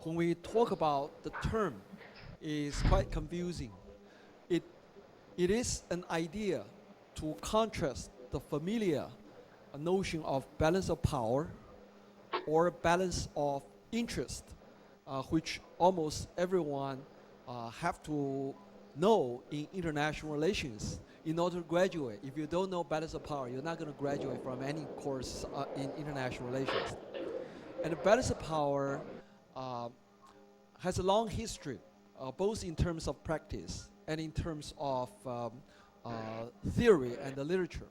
when we talk about the term, is quite confusing. It, it is an idea to contrast the familiar notion of balance of power or balance of interest, which almost everyone have to know in international relations in order to graduate. If you don't know balance of power, you're not going to graduate from any course in international relations. And the balance of power uh, has a long history, both in terms of practice and in terms of theory and the literature.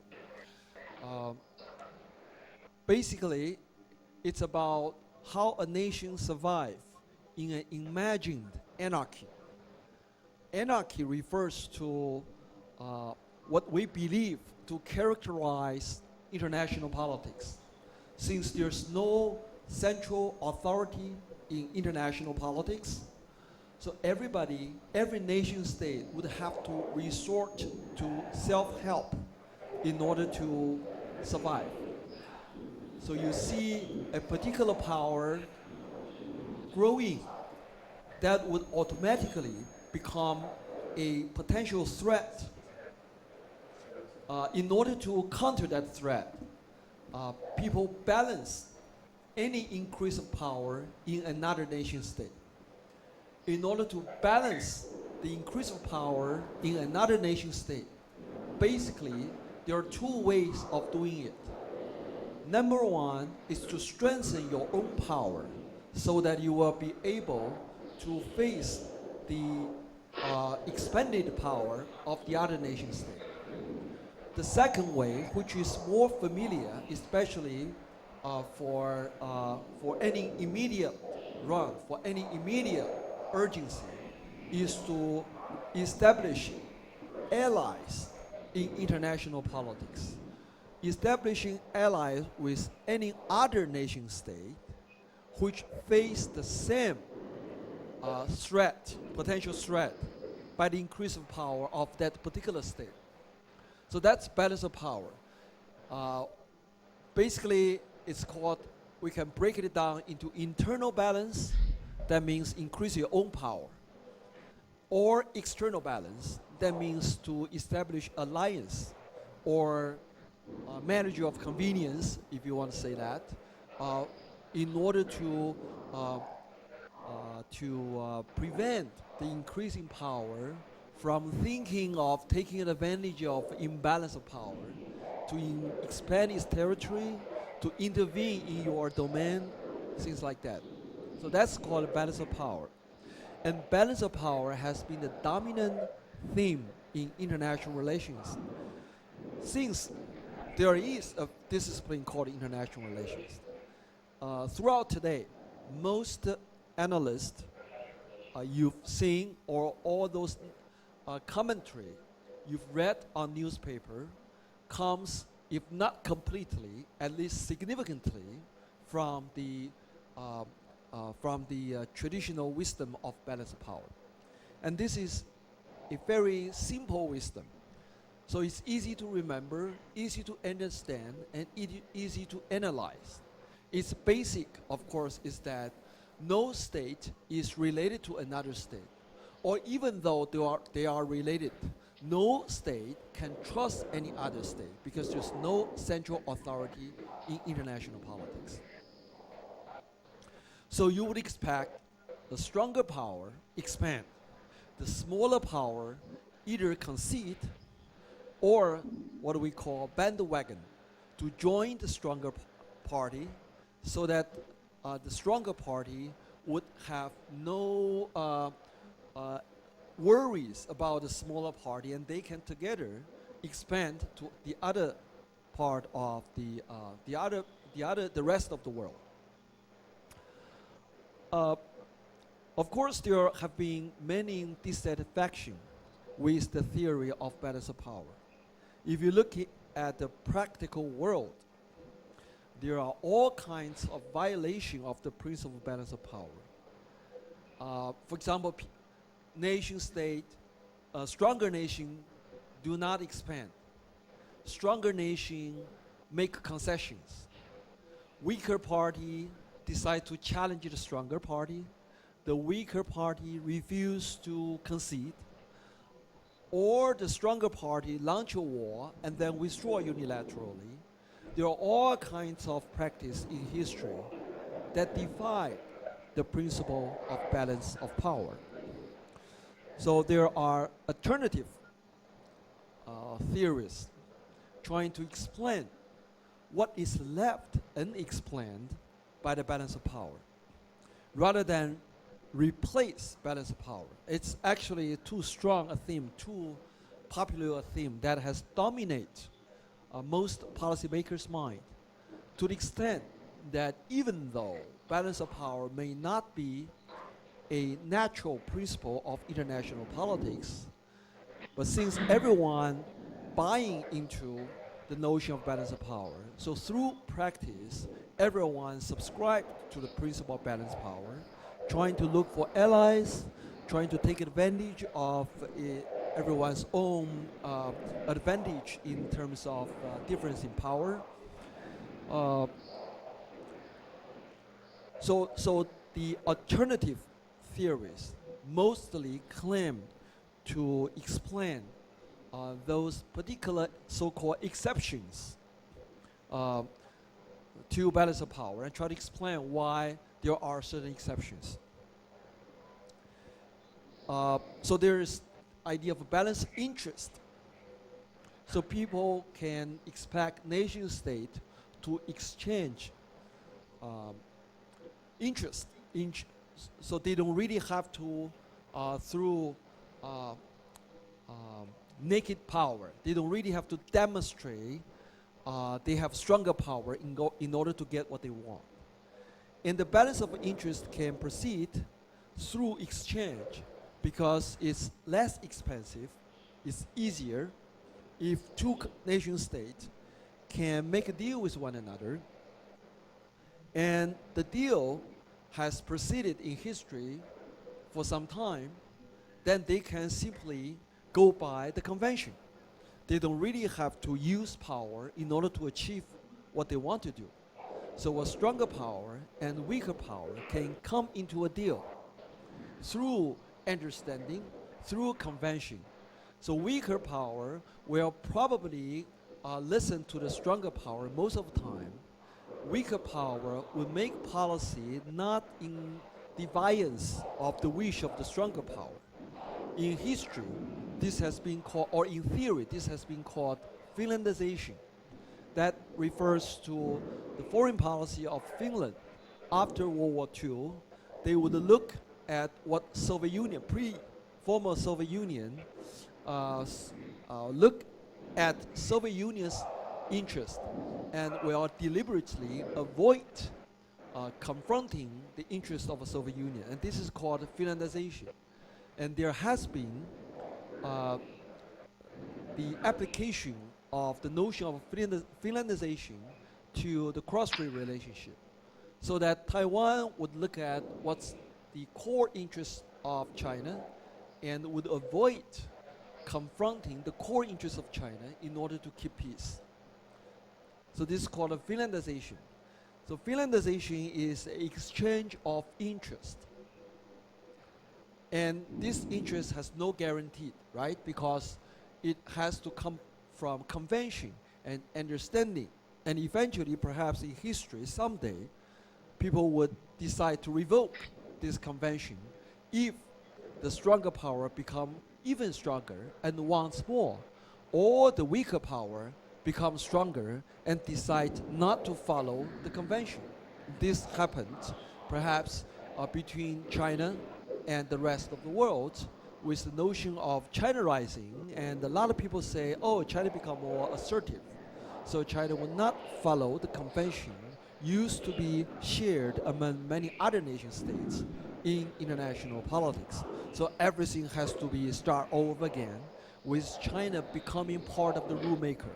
Um, Basically, it's about how a nation survives in an imagined anarchy. Anarchy refers to what we believe to characterize international politics. Since there's no central authority in international politics, so every nation state would have to resort to self-help in order to survive. So you see a particular power growing that would automatically become a potential threat. In order to counter that threat, people balance any increase of power in another nation state. In order to balance the increase of power in another nation state, basically, there are two ways of doing it. Number one is to strengthen your own power so that you will be able to face the expanded power of the other nation state. The second way, which is more familiar, especially for any immediate run, for any immediate urgency, is to establish allies in international politics. Establishing allies with any other nation state which face the same potential threat by the increase of power of that particular state. So that's balance of power. Uh, Basically, it's called, we can break it down into internal balance, that means increase your own power, or external balance, that means to establish alliance or manager of convenience, if you want to say that, uh, in order uh, to prevent the increasing power from thinking of taking advantage of imbalance of power, to expand its territory, to intervene in your domain, things like that. So that's called balance of power. And balance of power has been the dominant theme in international relations since there is a discipline called international relations. Throughout today, most analysts you've seen, or all those commentary you've read on newspaper, comes, if not completely, at least significantly, from the traditional wisdom of balance of power. And this is a very simple wisdom. So it's easy to remember, easy to understand, and easy to analyze. Its basic, of course, is that no state is related to another state. Or even though they are related, no state can trust any other state because there's no central authority in international politics. So you would expect the stronger power expand, the smaller power either concede or what we call bandwagon, to join the stronger party so that the stronger party would have no worries about the smaller party, and they can together expand to the other part of the rest of the world. Of course, there have been many dissatisfaction with the theory of balance of power. If you look at the practical world, there are all kinds of violation of the principle of balance of power. For example, nation state, stronger nation do not expand. Stronger nation make concessions. Weaker party decide to challenge the stronger party. the weaker party refuse to concede, or the stronger party launch a war and then withdraw unilaterally. There are all kinds of practice in history that defy the principle of balance of power. So there are alternative theories trying to explain what is left unexplained by the balance of power, rather than replace balance of power. It's actually too strong a theme, too popular a theme that has dominated most policymakers' mind, to the extent that even though balance of power may not be a natural principle of international politics, but since everyone buying into the notion of balance of power, so through practice, everyone subscribed to the principle of balance of power, trying to look for allies, trying to take advantage of everyone's own advantage in terms of difference in power. So the alternative theories mostly claim to explain those particular so-called exceptions to balance of power, and try to explain why there are certain exceptions. So there is idea of balanced interest. So people can expect nation state to exchange interest. So they don't really have to through naked power. They don't really have to demonstrate they have stronger power in order to get what they want. And the balance of interest can proceed through exchange because it's less expensive, it's easier if two nation states can make a deal with one another, and the deal has proceeded in history for some time, then they can simply go by the convention. They don't really have to use power in order to achieve what they want to do. So a stronger power and weaker power can come into a deal through understanding, through convention. So weaker power will probably listen to the stronger power most of the time. Weaker power will make policy not in defiance of the wish of the stronger power. In history, this has been called, or in theory, this has been called Finlandization. That refers to the foreign policy of Finland after World War II. They would look at what Soviet Union, former Soviet Union, look at Soviet Union's interest and will deliberately avoid confronting the interest of the Soviet Union. And this is called Finlandization. And there has been the application of the notion of Finlandization to the cross-strait relationship, so that Taiwan would look at what's the core interest of China and would avoid confronting the core interests of China in order to keep peace. So this is called a Finlandization. So Finlandization is an exchange of interest. And this interest has no guarantee, right? Because it has to come from convention and understanding. And eventually, perhaps in history, someday, people would decide to revoke this convention if the stronger power become even stronger and wants more, or the weaker power becomes stronger and decide not to follow the convention. This happened perhaps between China and the rest of the world, with the notion of China rising, and a lot of people say, oh, China become more assertive. So China will not follow the convention used to be shared among many other nation states in international politics. So everything has to be start over again, with China becoming part of the rule maker.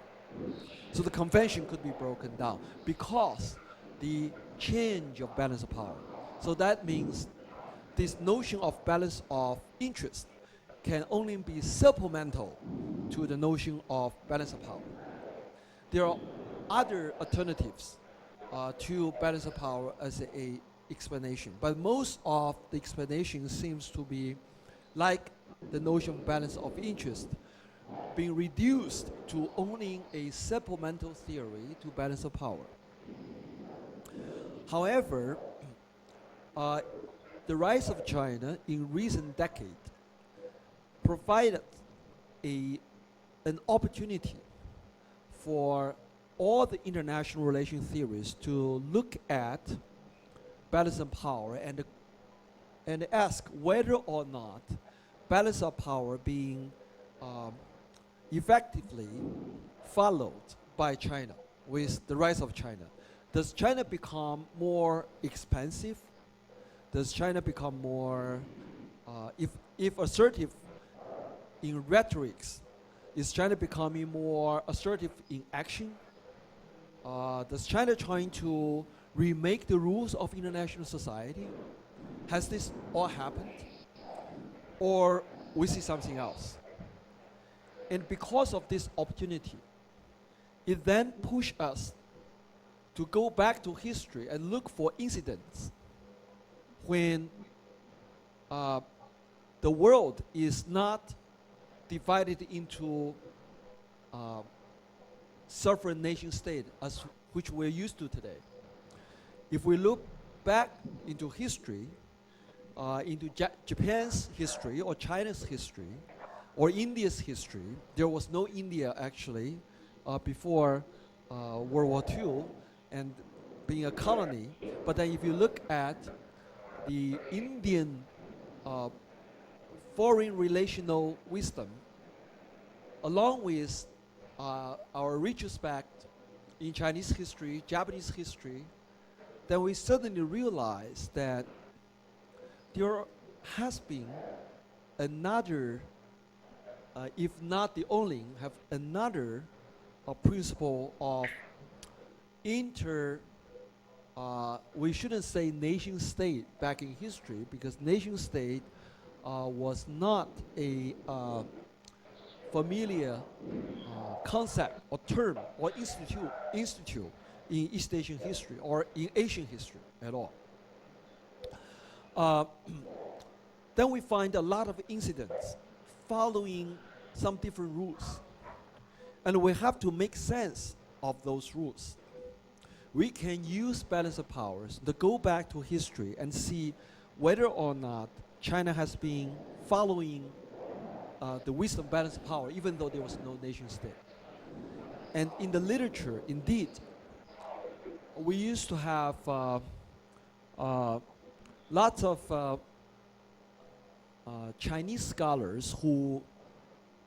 So the convention could be broken down because the change of balance of power. So that means this notion of balance of interest can only be supplemental to the notion of balance of power. There are other alternatives to balance of power as a explanation, but most of the explanation seems to be like the notion of balance of interest being reduced to owning a supplemental theory to balance of power. However, uh, the rise of China in recent decades provided a, an opportunity for all the international relation theories to look at balance of power and ask whether or not balance of power being effectively followed by China with the rise of China. Does China become more expansive? Does China become more, if assertive in rhetorics, is China becoming more assertive in action? Does China trying to remake the rules of international society? Has this all happened? Or we see something else? And because of this opportunity, it then pushed us to go back to history and look for incidents when the world is not divided into sovereign nation state as which we're used to today. If we look back into history, into Japan's history or China's history or India's history, there was no India actually before World War II and being a colony. But then if you look at the Indian foreign relational wisdom, along with our retrospect in Chinese history, Japanese history, then we suddenly realize that there has been another, if not the only, have another principle of we shouldn't say nation state back in history, because nation state was not a familiar concept or term or institute in East Asian history or in Asian history at all. Then we find a lot of incidents following some different rules, and we have to make sense of those rules. We can use balance of powers to go back to history and see whether or not China has been following the wisdom balance of power, even though there was no nation state. And in the literature, indeed, we used to have lots of Chinese scholars who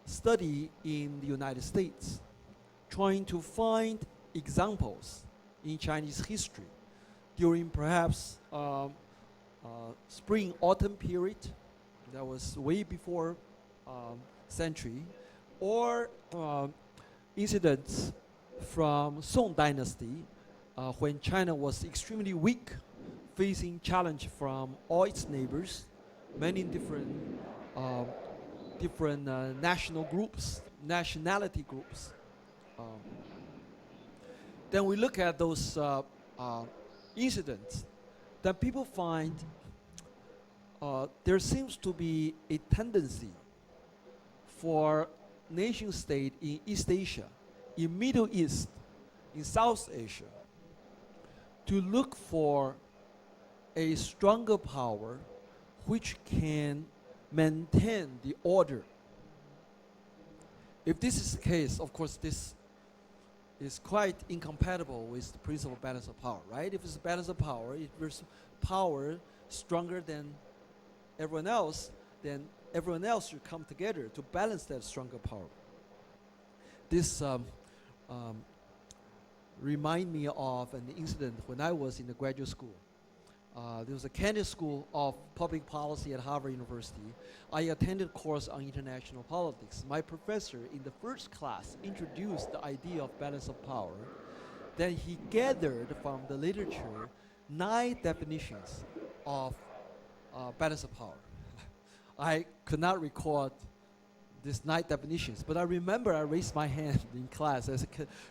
study in the United States, trying to find examples in Chinese history during perhaps spring-autumn period, that was way before century, or incidents from Song Dynasty when China was extremely weak, facing challenge from all its neighbors, many different nationality groups. Then we look at those incidents, then people find there seems to be a tendency for nation state in East Asia, in Middle East, in South Asia, to look for a stronger power which can maintain the order. If this is the case, of course, this is quite incompatible with the principle of balance of power, right? If it's a balance of power, if there's power stronger than everyone else, then everyone else should come together to balance that stronger power. This remind me of an incident when I was in the graduate school. There was a candidate school of public policy at Harvard University. I attended a course on international politics. My professor in the first class introduced the idea of balance of power. Then he gathered from the literature 9 definitions of balance of power. I could not record these 9 definitions. But I remember I raised my hand in class. I said,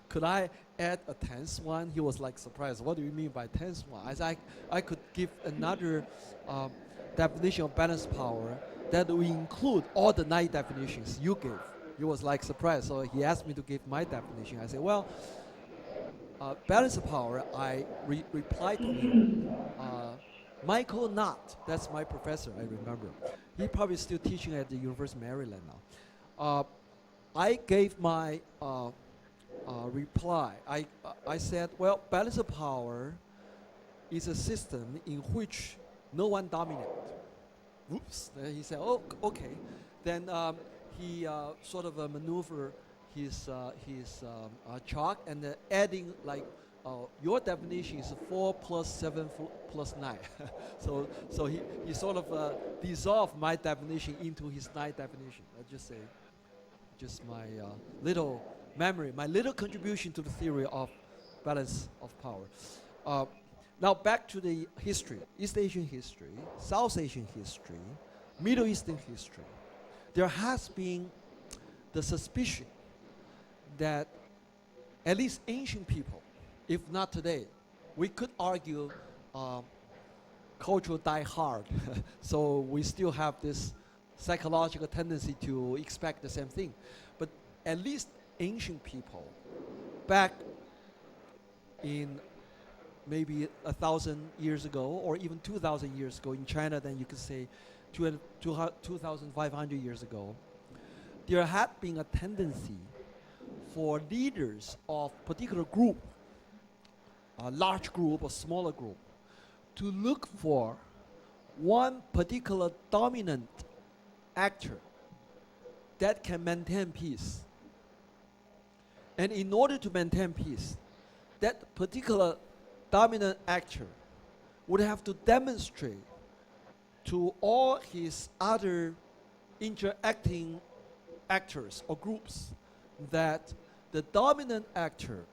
could I add a 10th one? He was like surprised. What do you mean by 10th one? I said, I could give another um, definition of balanced power that will include all the 9 definitions you gave. He was like surprised. So he asked me to give my definition. I said, well, balanced power, I replied to him. Michael Knott, that's my professor, I remember. He probably still teaching at the University of Maryland now. I gave my reply. I said, well, balance of power is a system in which no one dominates. Whoops. Then he said, oh, okay. Then he sort of maneuver his chalk and adding like your definition is 4 plus 7 plus 9. so he sort of dissolved my definition into his 9 definition. I just say, just my little memory, my little contribution to the theory of balance of power. Now back to the history, East Asian history, South Asian history, Middle Eastern history. There has been the suspicion that at least ancient people, if not today, we could argue culture die hard. So we still have this psychological tendency to expect the same thing. But at least ancient people, back in maybe 1,000 years ago, or even 2,000 years ago in China, then you could say 2,500 years ago, there had been a tendency for leaders of particular group, a large group or smaller group, to look for one particular dominant actor that can maintain peace. And in order to maintain peace, that particular dominant actor would have to demonstrate to all his other interacting actors or groups that the dominant actor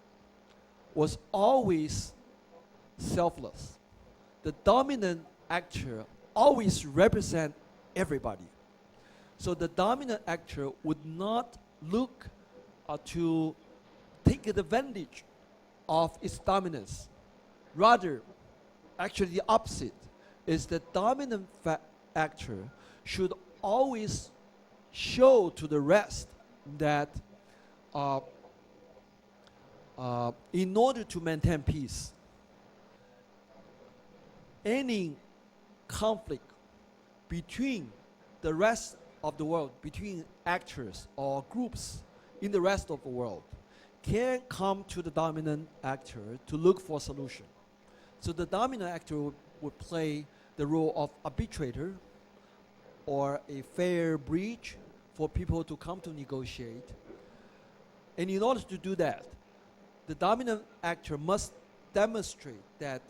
was always selfless. The dominant actor always represent everybody. So the dominant actor would not look to take advantage of its dominance. Rather, actually the opposite is the dominant actor should always show to the rest that in order to maintain peace, any conflict between the rest of the world, between actors or groups in the rest of the world, can come to the dominant actor to look for a solution. So the dominant actor would play the role of arbitrator or a fair bridge for people to come to negotiate. And in order to do that, the dominant actor must demonstrate that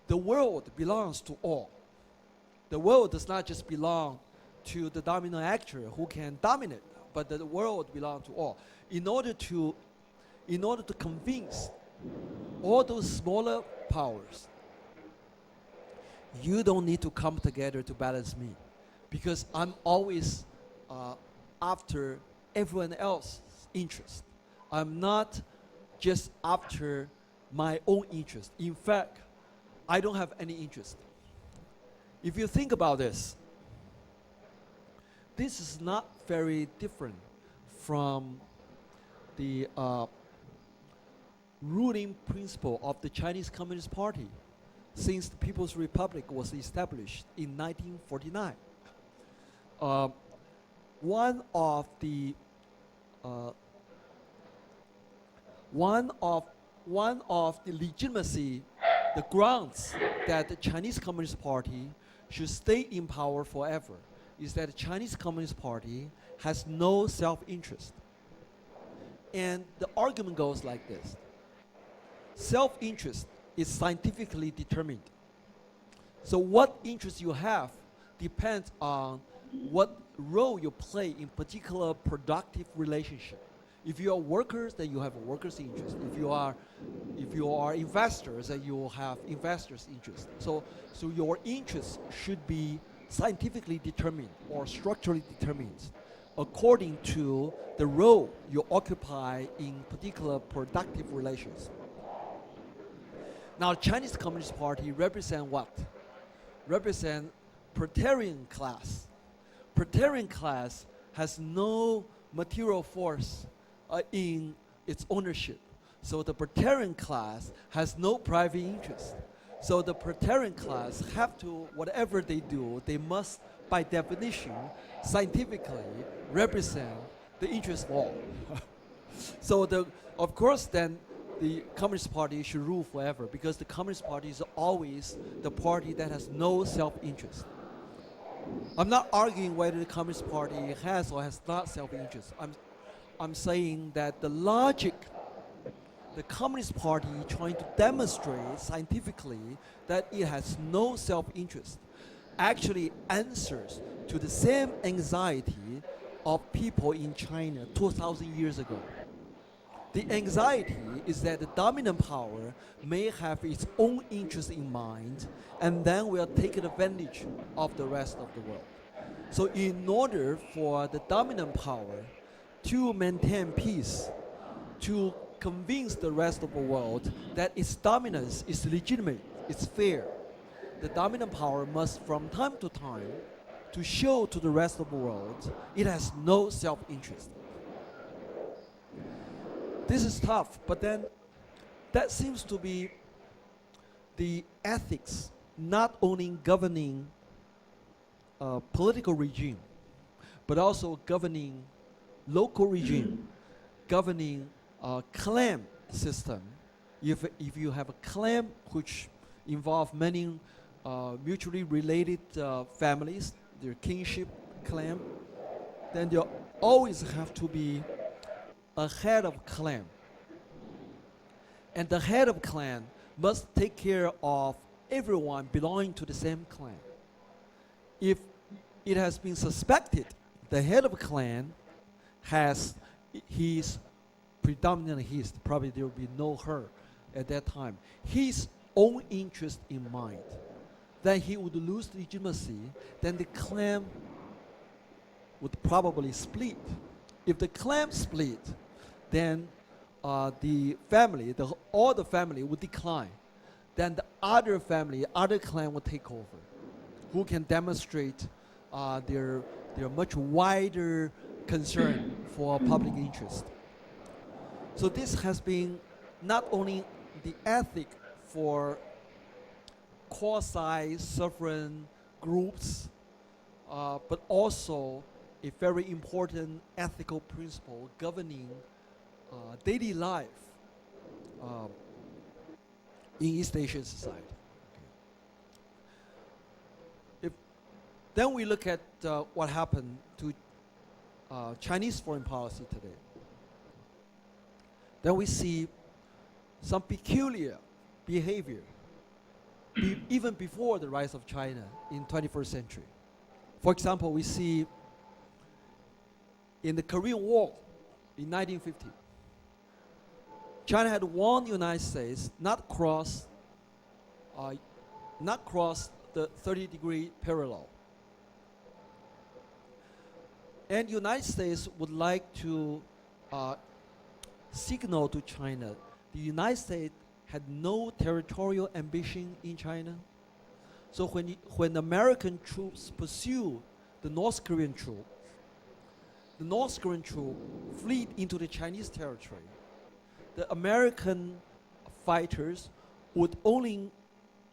the world belongs to all. The world does not just belong to the dominant actor who can dominate, but the world belongs to all. In order to convince all those smaller powers, you don't need to come together to balance me, because I'm always after everyone else's interest. I'm not just after my own interest. In fact, I don't have any interest. If you think about this, this is not very different from the ruling principle of the Chinese Communist Party since the People's Republic was established in 1949. One of the legitimacy, the grounds that the Chinese Communist Party should stay in power forever is that the Chinese Communist Party has no self-interest. And the argument goes like this. Self-interest is scientifically determined. So what interest you have depends on what role you play in particular productive relationship. If you are workers, then you have a workers' interest. If you are investors, then you will have investors' interest. So your interests should be scientifically determined or structurally determined according to the role you occupy in particular productive relations. Now, Chinese Communist Party represent what? Represent proletarian class. Proletarian class has no material force in its ownership. So the proletarian class has no private interest. So the proletarian class have to, whatever they do, they must, by definition, scientifically represent the interest of all. So of course then the Communist Party should rule forever, because the Communist Party is always the party that has no self-interest. I'm not arguing whether the Communist Party has or has not self-interest. I'm saying that the logic, the Communist Party trying to demonstrate scientifically that it has no self-interest, actually answers to the same anxiety of people in China 2,000 years ago. The anxiety is that the dominant power may have its own interest in mind and then will take advantage of the rest of the world. So in order for the dominant power to maintain peace, to convince the rest of the world that its dominance is legitimate, it's fair, the dominant power must from time to time to show to the rest of the world it has no self-interest. This is tough, but then that seems to be the ethics not only governing political regime, but also governing local regime, governing clan system. If you have a clan which involve many mutually related families, their kinship clan, then there always have to be a head of clan. And the head of clan must take care of everyone belonging to the same clan. If it has been suspected the head of clan has probably there will be no her at that time, his own interest in mind, then he would lose legitimacy, then the clan would probably split. If the clan split, then the family, all the family would decline. Then the other family, other clan would take over, who can demonstrate their much wider concern for public interest. So this has been not only the ethic for quasi-sovereign groups, but also a very important ethical principle governing daily life in East Asian society. Then we look at what happened to Chinese foreign policy today. Then we see some peculiar behavior even before the rise of China in 21st century. For example, we see in the Korean War in 1950, China had warned the United States not cross the 30-degree parallel. And the United States would like to signal to China the United States had no territorial ambition in China. So when American troops pursue the North Korean troops fled into the Chinese territory. The American fighters would only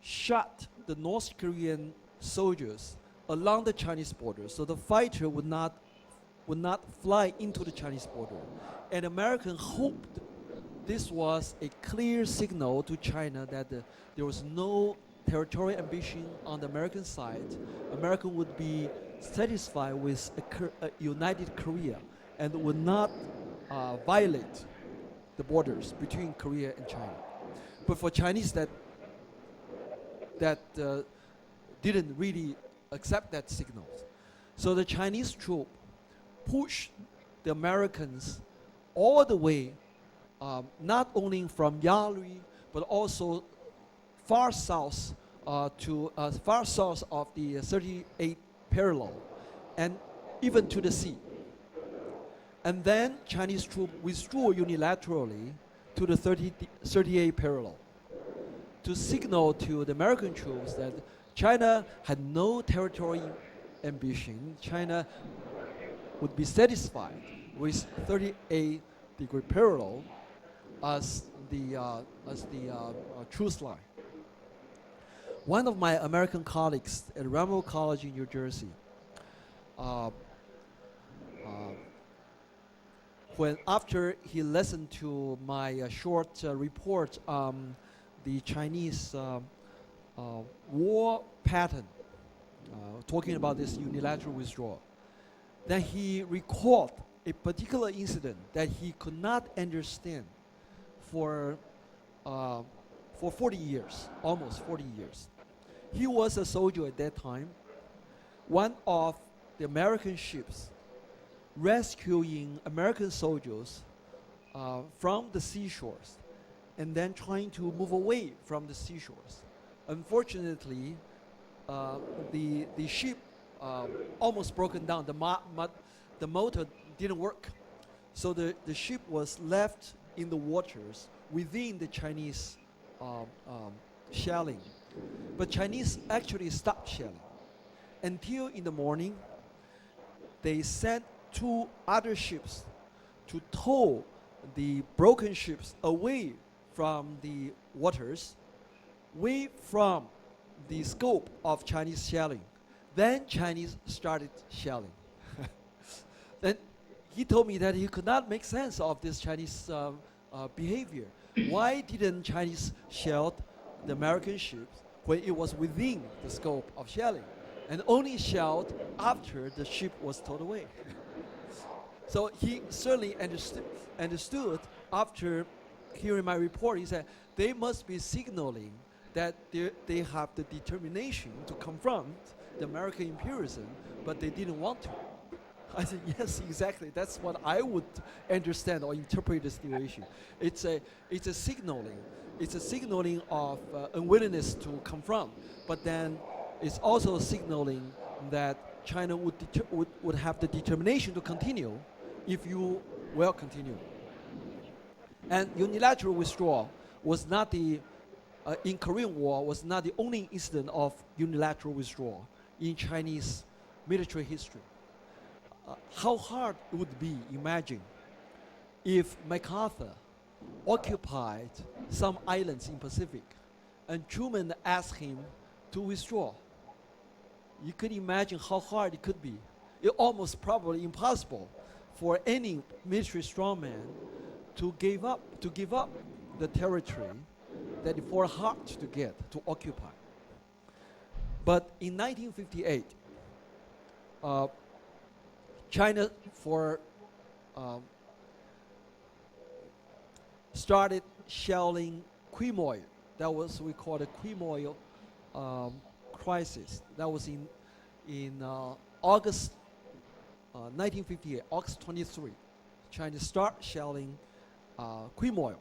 shot the North Korean soldiers along the Chinese border, so the fighter would not fly into the Chinese border. And Americans hoped this was a clear signal to China that there was no territorial ambition on the American side. America would be satisfied with a united Korea and would not violate the borders between Korea and China. But for Chinese that didn't really accept that signal. So the Chinese troop pushed the Americans all the way, not only from Yalu, but also far south of the 38 parallel, and even to the sea. And then Chinese troops withdrew unilaterally to the 38 parallel to signal to the American troops that China had no territory ambition. China would be satisfied with 38-degree parallel as the truce line. One of my American colleagues at Rainbow College in New Jersey, uh, when after he listened to my short report on the Chinese war pattern, talking about this unilateral withdrawal, then he recalled a particular incident that he could not understand for 40 years, almost 40 years. He was a soldier at that time. One of the American ships rescuing American soldiers from the seashores and then trying to move away from the seashores. Unfortunately, the ship almost broken down. The motor didn't work. So the ship was left in the waters within the Chinese shelling. But Chinese actually stopped shelling. Until in the morning, they sent 2 other ships to tow the broken ships away from the waters, away from the scope of Chinese shelling. Then Chinese started shelling. Then he told me that he could not make sense of this Chinese behavior. Why didn't Chinese shell the American ships when it was within the scope of shelling, and only shelled after the ship was towed away? So he certainly understood after hearing my report. He said they must be signaling that they have the determination to confront the American imperialism, but they didn't want to. I said, yes, exactly. That's what I would understand or interpret the situation. It's a signaling. It's a signaling of unwillingness to confront, but then it's also signaling that China would have the determination to continue if you will continue. And unilateral withdrawal was not the in Korean War was not the only incident of unilateral withdrawal in Chinese military history. How hard it would be, imagine, if MacArthur occupied some islands in Pacific and Truman asked him to withdraw. You could imagine how hard it could be. It's almost probably impossible for any military strongman to give up the territory that it was hard to get, to occupy. But in 1958, China started shelling Quemoy. That was we call the Quemoy crisis. That was in August 1958, August 23. China start shelling Quemoy.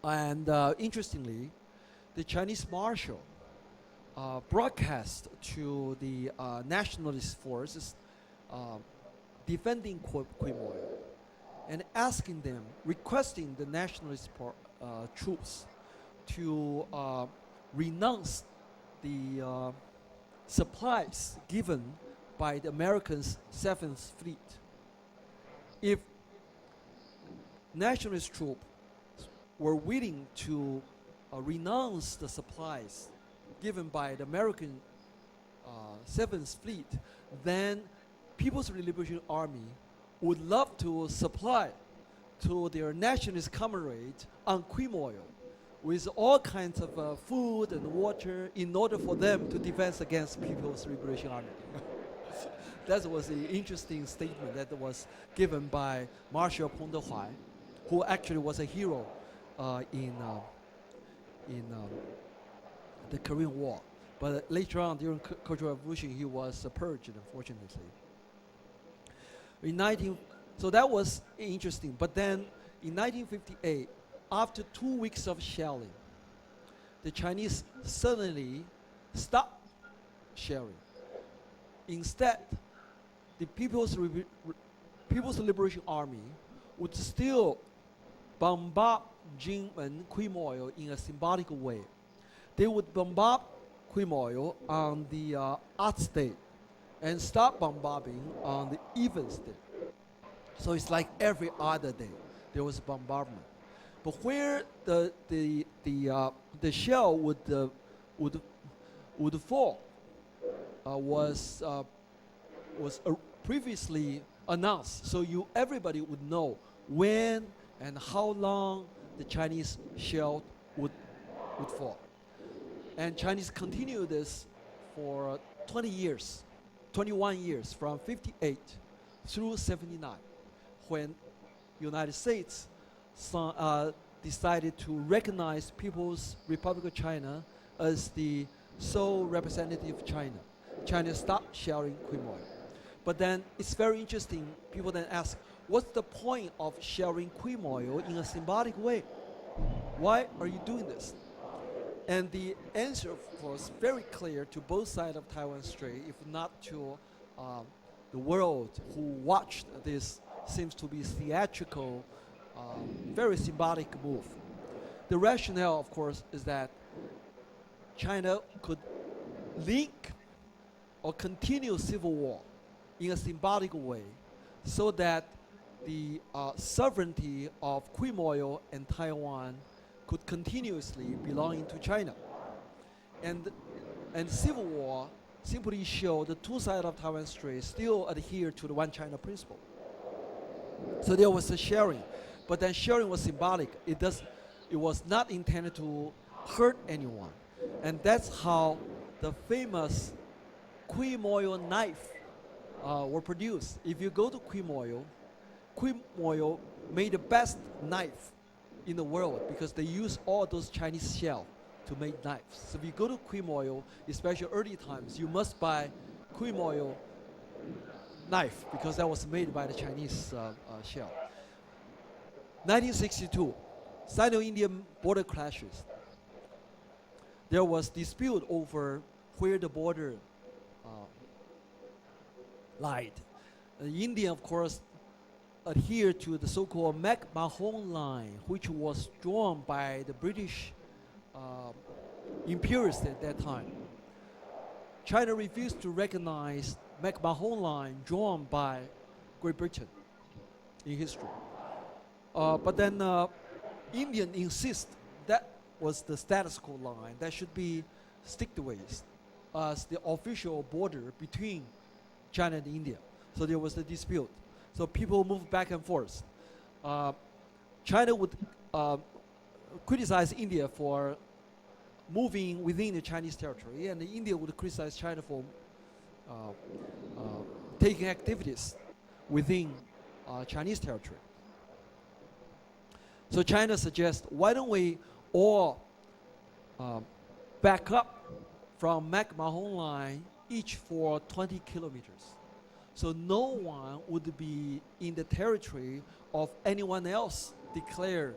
And interestingly, the Chinese marshal broadcast to the nationalist forces defending Quemoy and asking them, requesting the nationalist troops to renounce the supplies given by the Americans' 7th Fleet. If nationalist troops were willing to renounce the supplies given by the American 7th Fleet, then People's Liberation Army would love to supply to their nationalist comrades on Quemoy with all kinds of food and water in order for them to defend against People's Liberation Army. That was an interesting statement that was given by Marshal Peng Dehuai, who actually was a hero in the Korean War. But later on, during Cultural Revolution, he was purged, unfortunately. So that was interesting. But then, in 1958, after 2 weeks of shelling, the Chinese suddenly stopped shelling. Instead, the People's People's Liberation Army would still bombard Jinmen Quemoy in a symbolic way. They would bombard Quemoy on the Arts Day and start bombarding on the Events Day. So it's like every other day there was bombardment. But where the shell would would fall was previously announced, so everybody would know when and how long the Chinese shell would fall. And Chinese continued this for 20 years, 21 years, from 58 through 79, when United States decided to recognize People's Republic of China as the sole representative of China. China stopped shelling Quemoy. But then it's very interesting. People then ask, what's the point of sharing Quemoy in a symbolic way? Why are you doing this? And the answer, of course, very clear to both sides of Taiwan Strait, if not to the world who watched this, seems to be theatrical, very symbolic move. The rationale, of course, is that China could link or continue civil war in a symbolic way so that the sovereignty of Quemoy and Taiwan could continuously belong to China. And civil war simply showed the two sides of Taiwan Strait still adhere to the one China principle. So there was a sharing, but then sharing was symbolic. It was not intended to hurt anyone. And that's how the famous Quemoy knife were produced. If you go to Quemoy made the best knife in the world because they use all those Chinese shell to make knives. So if you go to Quemoy, especially early times, you must buy Quemoy knife because that was made by the Chinese shell. 1962, Sino-Indian border clashes. There was dispute over where the border lied. India, of course, adhered to the so-called McMahon line, which was drawn by the British imperialists at that time. China refused to recognize McMahon line drawn by Great Britain in history. But then India insist that was the status quo line that should be stick-to-waist as the official border between China and India. So there was a dispute. So people moved back and forth. China would criticize India for moving within the Chinese territory, and India would criticize China for taking activities within Chinese territory. So China suggests, why don't we all back up from McMahon line each for 20 kilometers. So no one would be in the territory of anyone else declared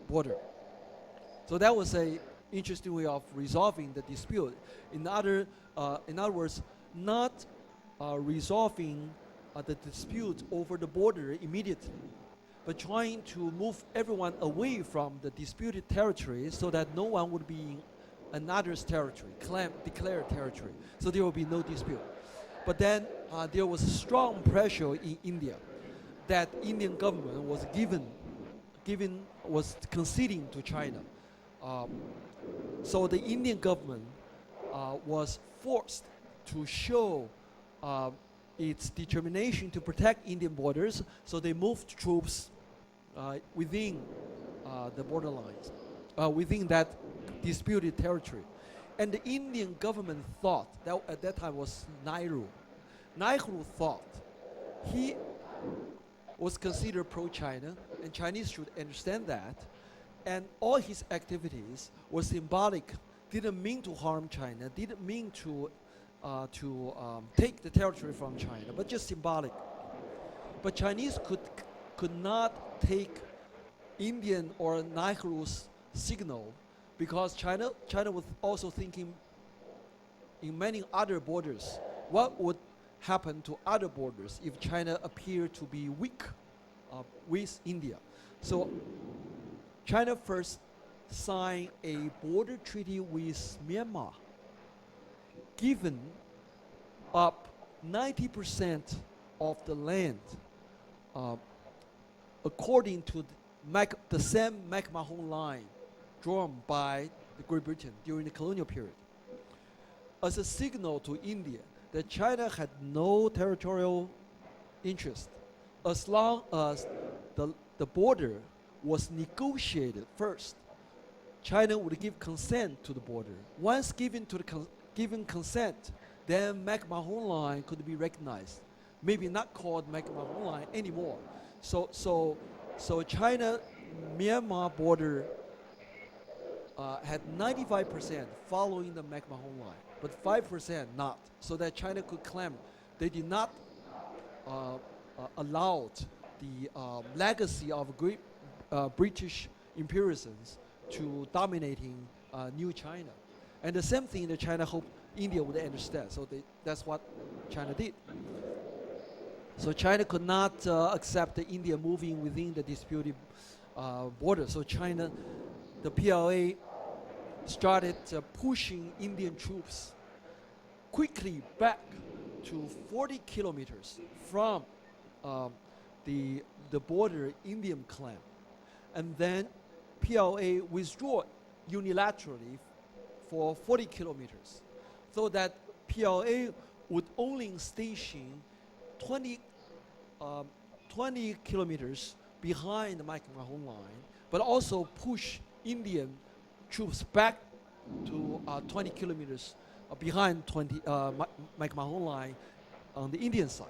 border. So that was an interesting way of resolving the dispute. In other words, not resolving the dispute over the border immediately, but trying to move everyone away from the disputed territory so that no one would be in another's territory, declared territory. So there will be no dispute. But then there was strong pressure in India that Indian government was conceding to China. So the Indian government was forced to show its determination to protect Indian borders, so they moved troops within the borderlines, within that disputed territory. And the Indian government thought, that at that time was Nehru. Nehru thought he was considered pro-China, and Chinese should understand that, and all his activities were symbolic, didn't mean to harm China, didn't mean to take the territory from China, but just symbolic. But Chinese could not take Indian or Nehru's signal because China was also thinking in many other borders. What would happen to other borders if China appeared to be weak with India. So China first signed a border treaty with Myanmar, given up 90% of the land uh, according to the same McMahon line drawn by the Great Britain during the colonial period, as a signal to India that China had no territorial interest as long as the border was negotiated first. China would give consent to the border. Once given consent, then McMahon line could be recognized. Maybe not called McMahon line anymore. So China-Myanmar border had 95% following the McMahon line, but 5% not, so that China could claim they did not allow the legacy of great British imperialism to dominating New China. And the same thing that China hoped India would understand. So that's what China did. So China could not accept the India moving within the disputed border. So China, the PLA, started pushing Indian troops quickly back to 40 kilometers from the border Indian claim. And then PLA withdrew unilaterally for 40 kilometers, so that PLA would only station 20 kilometers behind the McMahon line, but also push Indian troops back to 20 kilometers behind McMahon line on the Indian side.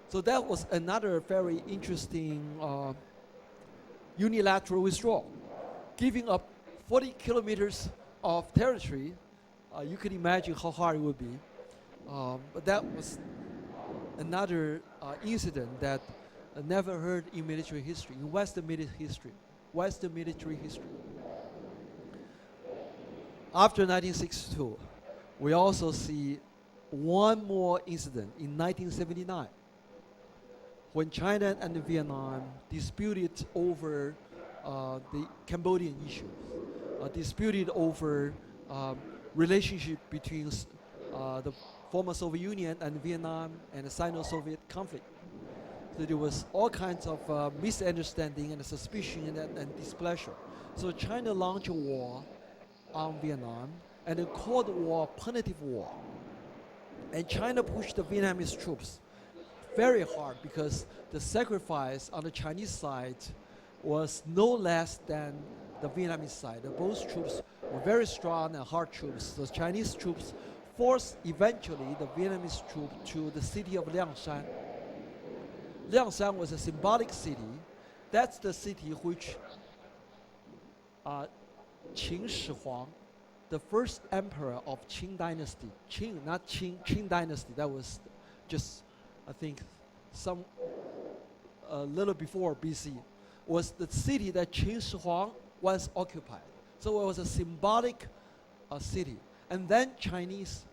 So that was another very interesting unilateral withdrawal, giving up 40 kilometers of territory. You can imagine how hard it would be. But that was another incident that never heard in military history, in Western military history. After 1962, we also see one more incident in 1979, when China and Vietnam disputed over the Cambodian issue, disputed over relationship between the former Soviet Union and Vietnam and the Sino-Soviet conflict. So there was all kinds of misunderstanding and suspicion and displeasure. So China launched a war on Vietnam, and they called the war punitive war. And China pushed the Vietnamese troops very hard because the sacrifice on the Chinese side was no less than the Vietnamese side. Both troops were very strong and hard troops. The Chinese troops forced eventually the Vietnamese troops to the city of Liangshan. Liangshan was a symbolic city. That's the city which Qin Shi Huang, the first emperor of Qing dynasty, Qing, not Qing dynasty, that was just, I think, a little before BC, was the city that Qin Shi Huang once occupied. So it was a symbolic city. And then Chinese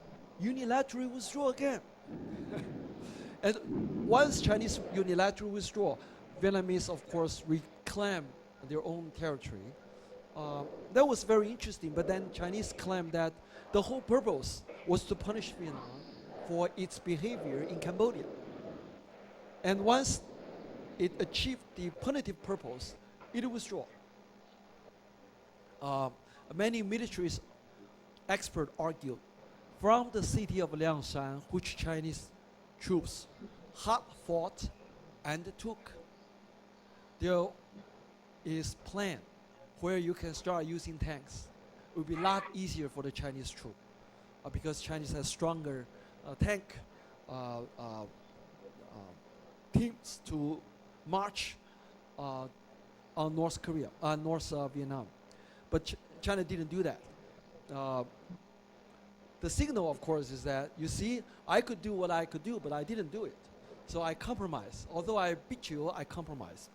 unilaterally withdrew again. And once Chinese unilaterally withdraw, Vietnamese, of course, reclaim their own territory. That was very interesting, but then Chinese claimed that the whole purpose was to punish Vietnam for its behavior in Cambodia. And once it achieved the punitive purpose, it withdrew. Many military experts argued from the city of Liangshan, which Chinese troops had fought and took, there is plan where you can start using tanks. It would be a lot easier for the Chinese troop because Chinese has stronger tank teams to march on North Vietnam. But China didn't do that. The signal, of course, is that, you see, I could do what I could do, but I didn't do it. So I compromise. Although I beat you, I compromise.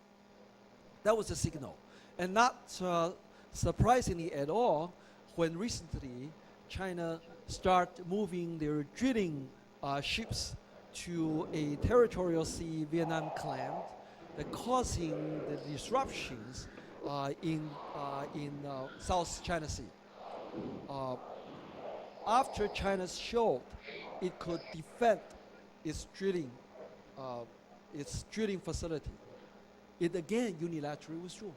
That was the signal. And not surprisingly at all, when recently China started moving their drilling ships to a territorial sea Vietnam claimed, that causing the disruptions in South China Sea. Uh, After China showed it could defend its drilling, uh, its drilling facility, it again unilaterally withdrew,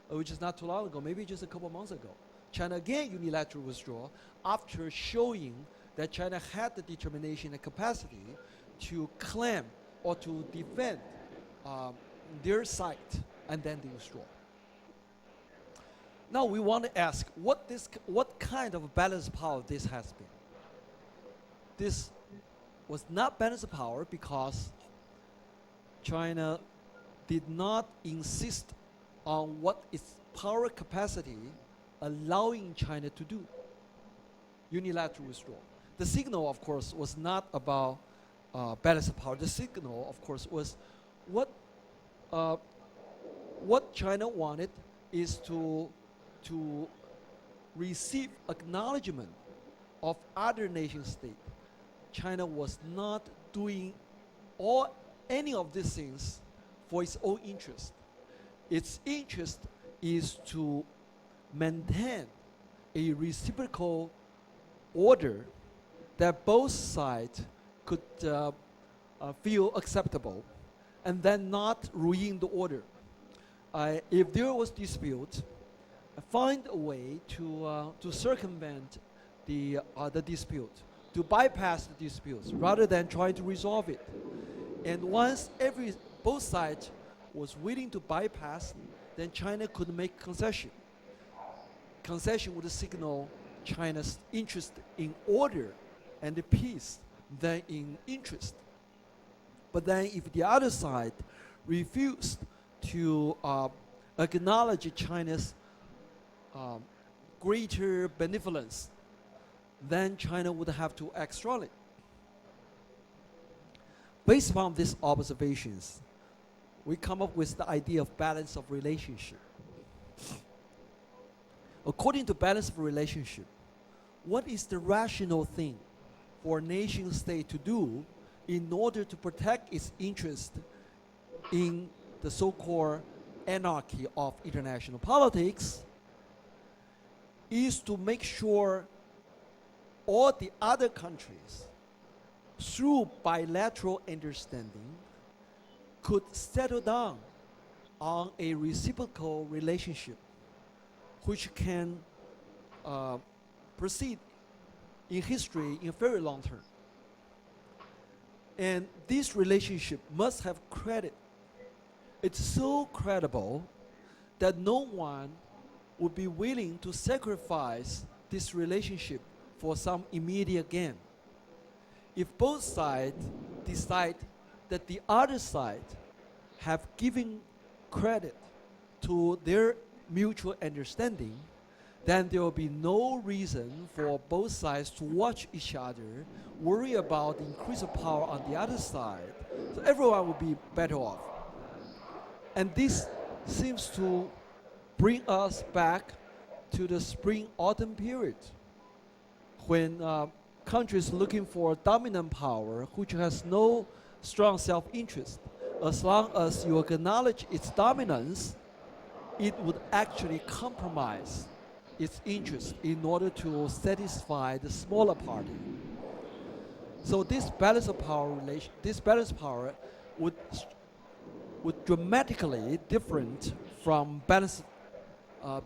which is not too long ago, maybe just a couple months ago. China again unilaterally withdrew after showing that China had the determination and capacity to claim or to defend um, their site, and then they withdraw. Now we want to ask what kind of balance power this has been. This was not balance power because China did not insist on what its power capacity allowing China to do. Unilateral withdrawal. The signal, of course, was not about balance of power. The signal, of course, was what what China wanted is to receive acknowledgement of other nation states. China was not doing any of these things for its own interest. Its interest is to maintain a reciprocal order that both sides could feel acceptable, and then not ruin the order. If there was dispute, find a way to circumvent the dispute, to bypass the disputes, rather than trying to resolve it. And once both sides was willing to bypass, then China could make concession. Concession would signal China's interest in order and the peace than in interest. But then if the other side refused to acknowledge China's greater benevolence, then China would have to act strongly. Based upon these observations, we come up with the idea of balance of relationship. According to balance of relationship, what is the rational thing for a nation state to do in order to protect its interest in the so-called anarchy of international politics is to make sure all the other countries, through bilateral understanding, could settle down on a reciprocal relationship which can proceed in history in a very long term. And this relationship must have credit. It's so credible that no one would be willing to sacrifice this relationship for some immediate gain. If both sides decide that the other side have given credit to their mutual understanding, then there will be no reason for both sides to watch each other, worry about the increase of power on the other side. So everyone will be better off. And this seems to bring us back to the spring-autumn period, when countries looking for dominant power which has no strong self-interest. As long as you acknowledge its dominance, it would actually compromise its interest in order to satisfy the smaller party. So this balance of power would dramatically different from balance of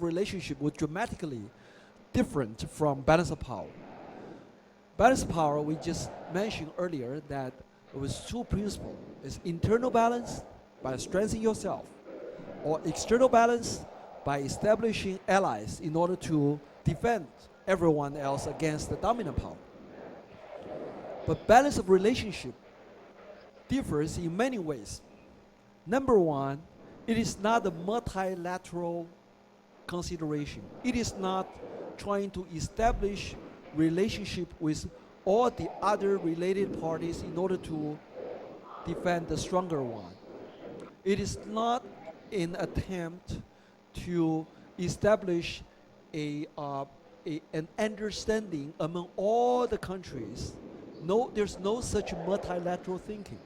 relationship would dramatically different from balance of power. Balance of power, we just mentioned earlier that it was two principles. It's internal balance by strengthening yourself, or external balance by establishing allies in order to defend everyone else against the dominant power. But balance of relationship differs in many ways. Number one, it is not a multilateral consideration. It is not trying to establish relationship with all the other related parties in order to defend the stronger one. It is not an attempt to establish an understanding among all the countries No, there's no such multilateral thinking.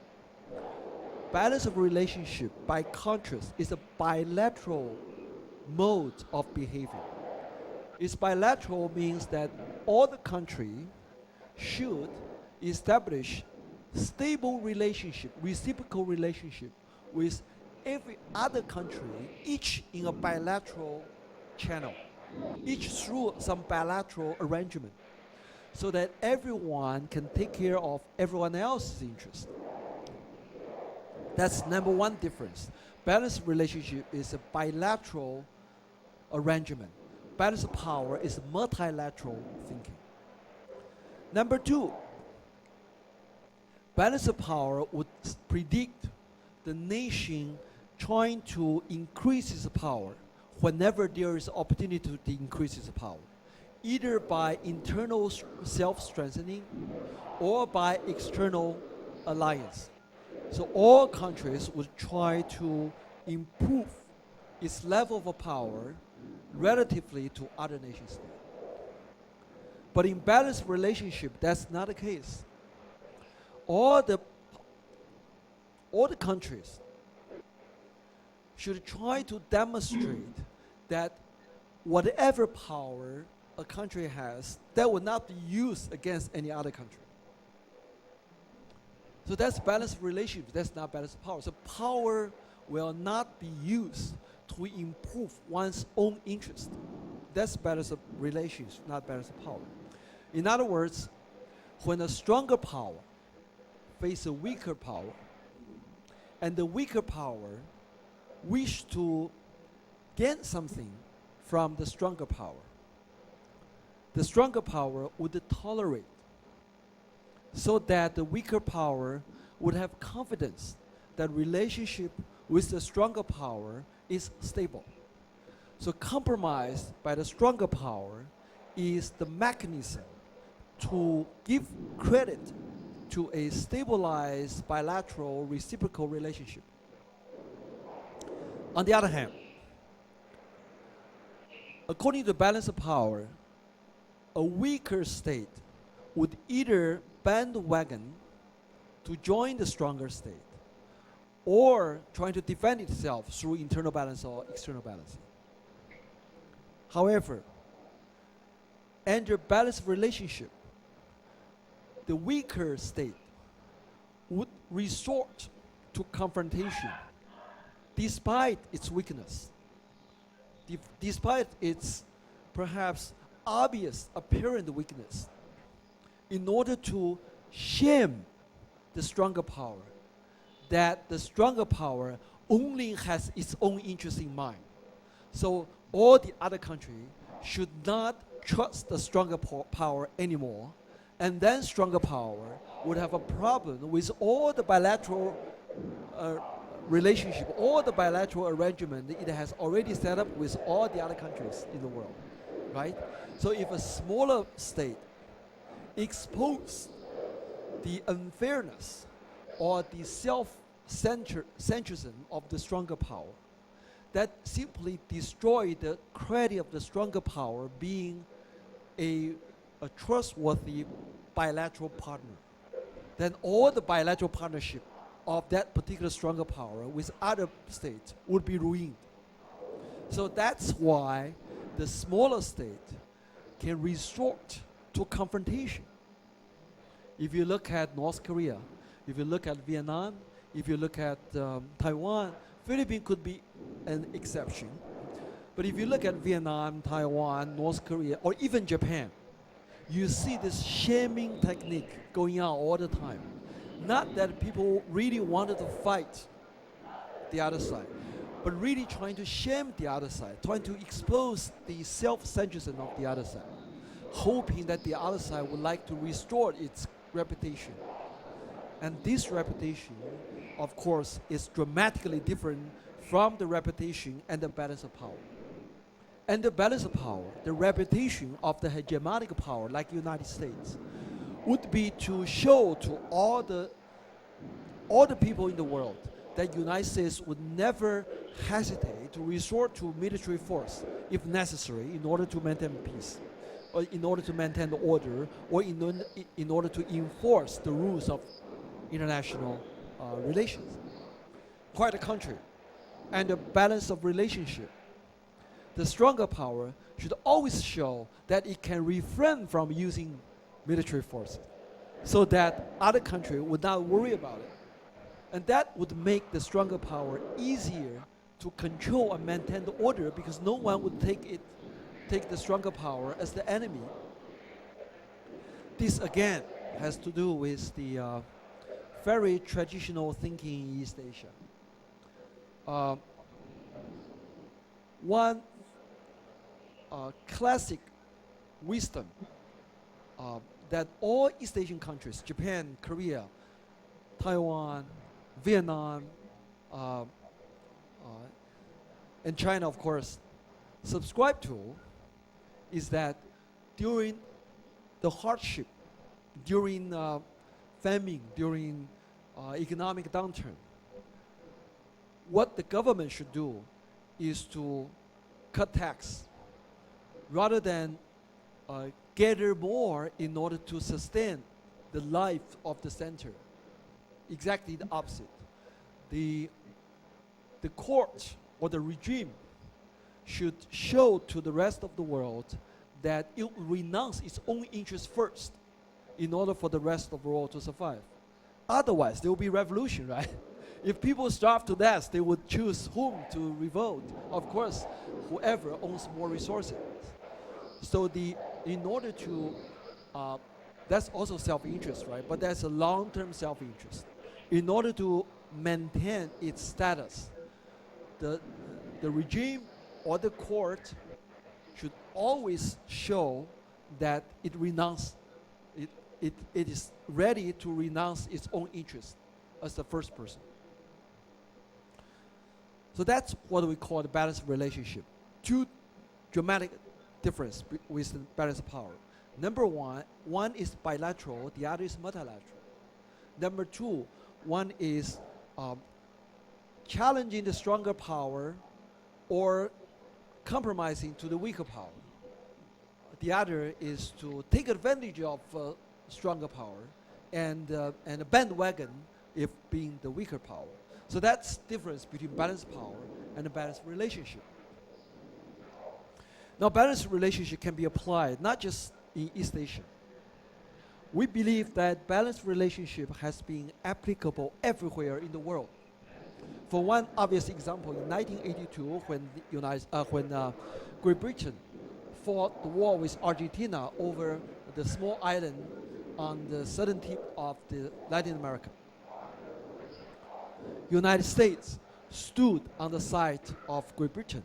Balance of relationship, by contrast, is a bilateral mode of behavior. It's bilateral means that all the country should establish stable relationship, reciprocal relationship with every other country, each in a bilateral channel, each through some bilateral arrangement, so that everyone can take care of everyone else's interest. That's number one difference. Balanced relationship is a bilateral arrangement. Balance of power is multilateral thinking. Number two, balance of power would predict the nation trying to increase its power whenever there is opportunity to increase its power, either by internal self-strengthening or by external alliance. So all countries would try to improve its level of power relatively to other nations. But in balanced relationship, that's not the case. All the countries should try to demonstrate that whatever power a country has, that will not be used against any other country. So that's balanced relationship. That's not balanced power. So power will not be used to improve one's own interest. That's balanced relations, not balanced power. In other words, when a stronger power faces a weaker power, and the weaker power wish to gain something from the stronger power, the stronger power would tolerate, so that the weaker power would have confidence that relationship with the stronger power is stable. So compromise by the stronger power is the mechanism to give credit to a stabilized bilateral reciprocal relationship. On the other hand, according to the balance of power, a weaker state would either bandwagon to join the stronger state or trying to defend itself through internal balance or external balancing. However, under balanced relationship, the weaker state would resort to confrontation despite its weakness, despite its perhaps obvious apparent weakness, in order to shame the stronger power, that the stronger power only has its own interest in mind. So all the other countries should not trust the stronger power anymore, and then stronger power would have a problem with all the bilateral relationship, all the bilateral arrangement it has already set up with all the other countries in the world, right? So if a smaller state exposes the unfairness or the self-centrism of the stronger power, that simply destroy the credit of the stronger power being a trustworthy bilateral partner. Then all the bilateral partnership of that particular stronger power with other states would be ruined. So that's why the smaller state can resort to confrontation. If you look at North Korea, if you look at Vietnam, if you look at Taiwan, Philippines could be an exception. But if you look at Vietnam, Taiwan, North Korea, or even Japan, you see this shaming technique going on all the time. Not that people really wanted to fight the other side, but really trying to shame the other side, trying to expose the self-centrism of the other side, hoping that the other side would like to restore its reputation. And this reputation, of course, is dramatically different from the reputation and the balance of power. And the balance of power, the reputation of the hegemonic power like United States, would be to show to all the people in the world that United States would never hesitate to resort to military force if necessary in order to maintain peace. or in order to maintain the order, or in order to enforce the rules of international relations. Quite the contrary. And the balance of relationship. The stronger power should always show that it can refrain from using military forces so that other countries would not worry about it. And that would make the stronger power easier to control and maintain the order because no one would take the stronger power as the enemy. This again has to do with the very traditional thinking in East Asia. One classic wisdom that all East Asian countries, Japan, Korea, Taiwan, Vietnam, and China, of course, subscribe to is that during the hardship, during famine, during economic downturn, what the government should do is to cut tax rather than gather more in order to sustain the life of the center. Exactly the opposite. The court or the regime should show to the rest of the world that it will renounce its own interests first in order for the rest of the world to survive. Otherwise, there will be revolution, right? If people starve to death, they would choose whom to revolt. Of course, whoever owns more resources. So in order to, that's also self-interest, right? But that's a long-term self-interest. In order to maintain its status, the regime or the court should always show that it is ready to renounce its own interest as the first person. So that's what we call the balanced relationship. Two dramatic difference with the balance of power. Number one is bilateral, the other is multilateral. Number two, one is challenging the stronger power or compromising to the weaker power. The other is to take advantage of stronger power and a bandwagon if being the weaker power. So that's the difference between balanced power and a balanced relationship. Now, balanced relationship can be applied not just in East Asia. We believe that balanced relationship has been applicable everywhere in the world. For one obvious example, in 1982, when Great Britain fought the war with Argentina over the small island on the southern tip of Latin America, United States stood on the side of Great Britain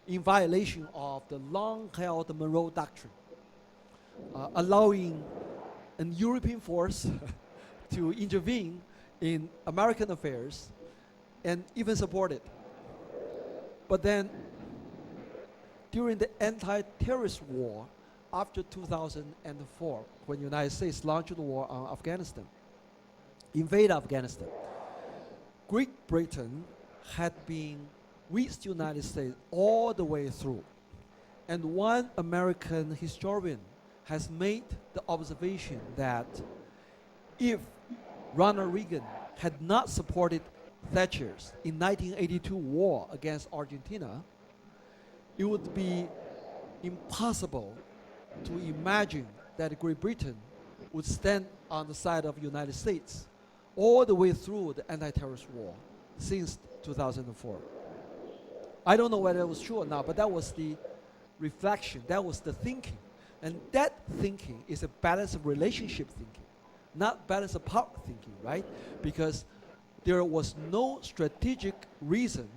in violation of the long-held Monroe Doctrine, allowing a European force to intervene in American affairs and even support it. But then, during the anti-terrorist war after 2004, when the United States launched the war on Afghanistan, invaded Afghanistan, Great Britain had been with the United States all the way through. And one American historian has made the observation that if Ronald Reagan had not supported Thatcher's in 1982 war against Argentina, it would be impossible to imagine that Great Britain would stand on the side of the United States all the way through the anti-terrorist war since 2004. I don't know whether it was true or not, but that was the reflection, that was the thinking. And that thinking is a balance of relationship thinking, not balance of power thinking, right? Because there was no strategic reason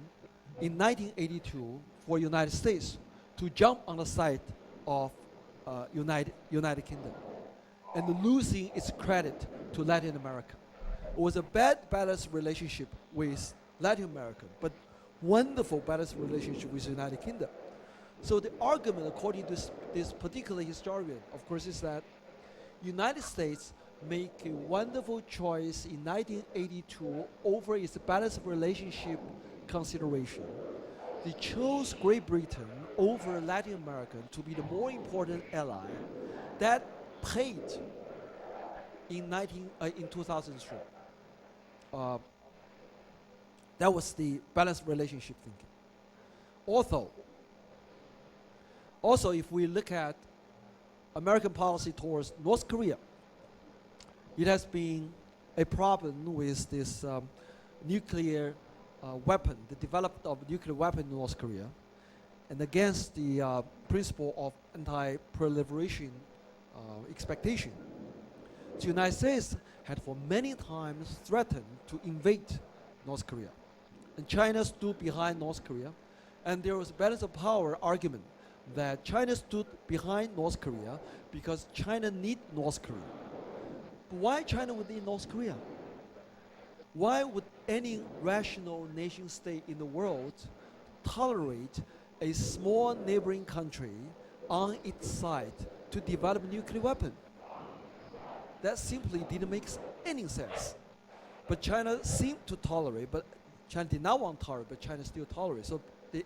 in 1982 for United States to jump on the side of United Kingdom and losing its credit to Latin America. It was a bad balanced relationship with Latin America, but wonderful balanced relationship with the United Kingdom. So the argument, according to this particular historian, of course, is that United States make a wonderful choice in 1982 over its balanced relationship consideration. They chose Great Britain over Latin America to be the more important ally, that paid in 2003. Uh, that was the balanced relationship thinking. Although, also if we look at American policy towards North Korea, it has been a problem with this nuclear weapon, the development of nuclear weapon in North Korea, and against the principle of anti-proliferation expectation. The United States had for many times threatened to invade North Korea. And China stood behind North Korea. And there was a balance of power argument that China stood behind North Korea because China need North Korea. But why China would need North Korea? Why would any rational nation state in the world tolerate a small neighboring country on its side to develop a nuclear weapon? That simply didn't make any sense. But China seemed to tolerate, but China did not want to tolerate, but China still tolerates. So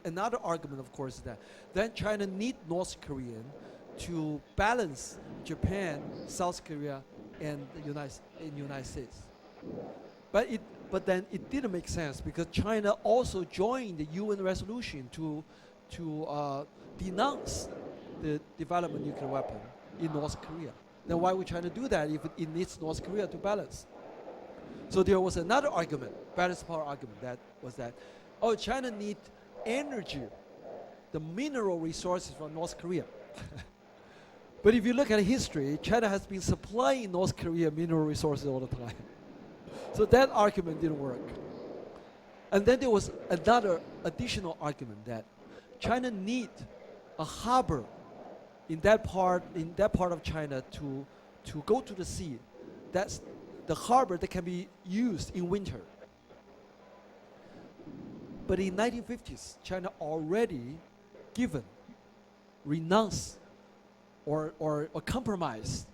another argument, of course, is that then China need North Korean to balance Japan, South Korea, and the United States. But then it didn't make sense because China also joined the UN resolution to denounce the development of nuclear weapon in North Korea. Then why would China do that if it needs North Korea to balance? So there was another argument, balance power argument, that was that, oh, China needs energy, the mineral resources from North Korea. But if you look at history, China has been supplying North Korea mineral resources all the time. So that argument didn't work. And then there was another additional argument that China needs a harbor in that part of China to go to the sea. That's the harbor that can be used in winter. But in 1950s, China already renounced or compromised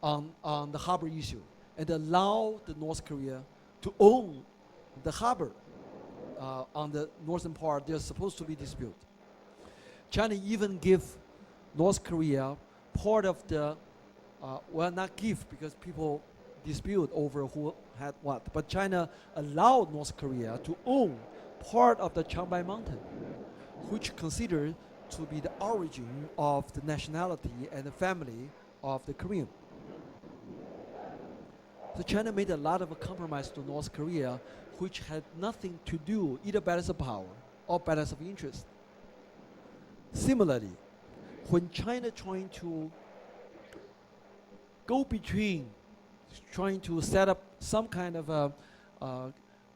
on the harbor issue and allowed the North Korea to own the harbor on the northern part. They're supposed to be disputed. China even give North Korea part of the, well, not give because people dispute over who had what, but China allowed North Korea to own part of the Changbai Mountain, which considered to be the origin of the nationality and the family of the Korean. So China made a lot of a compromise to North Korea, which had nothing to do either balance of power or balance of interest. Similarly, when China trying to go between, trying to set up some kind of a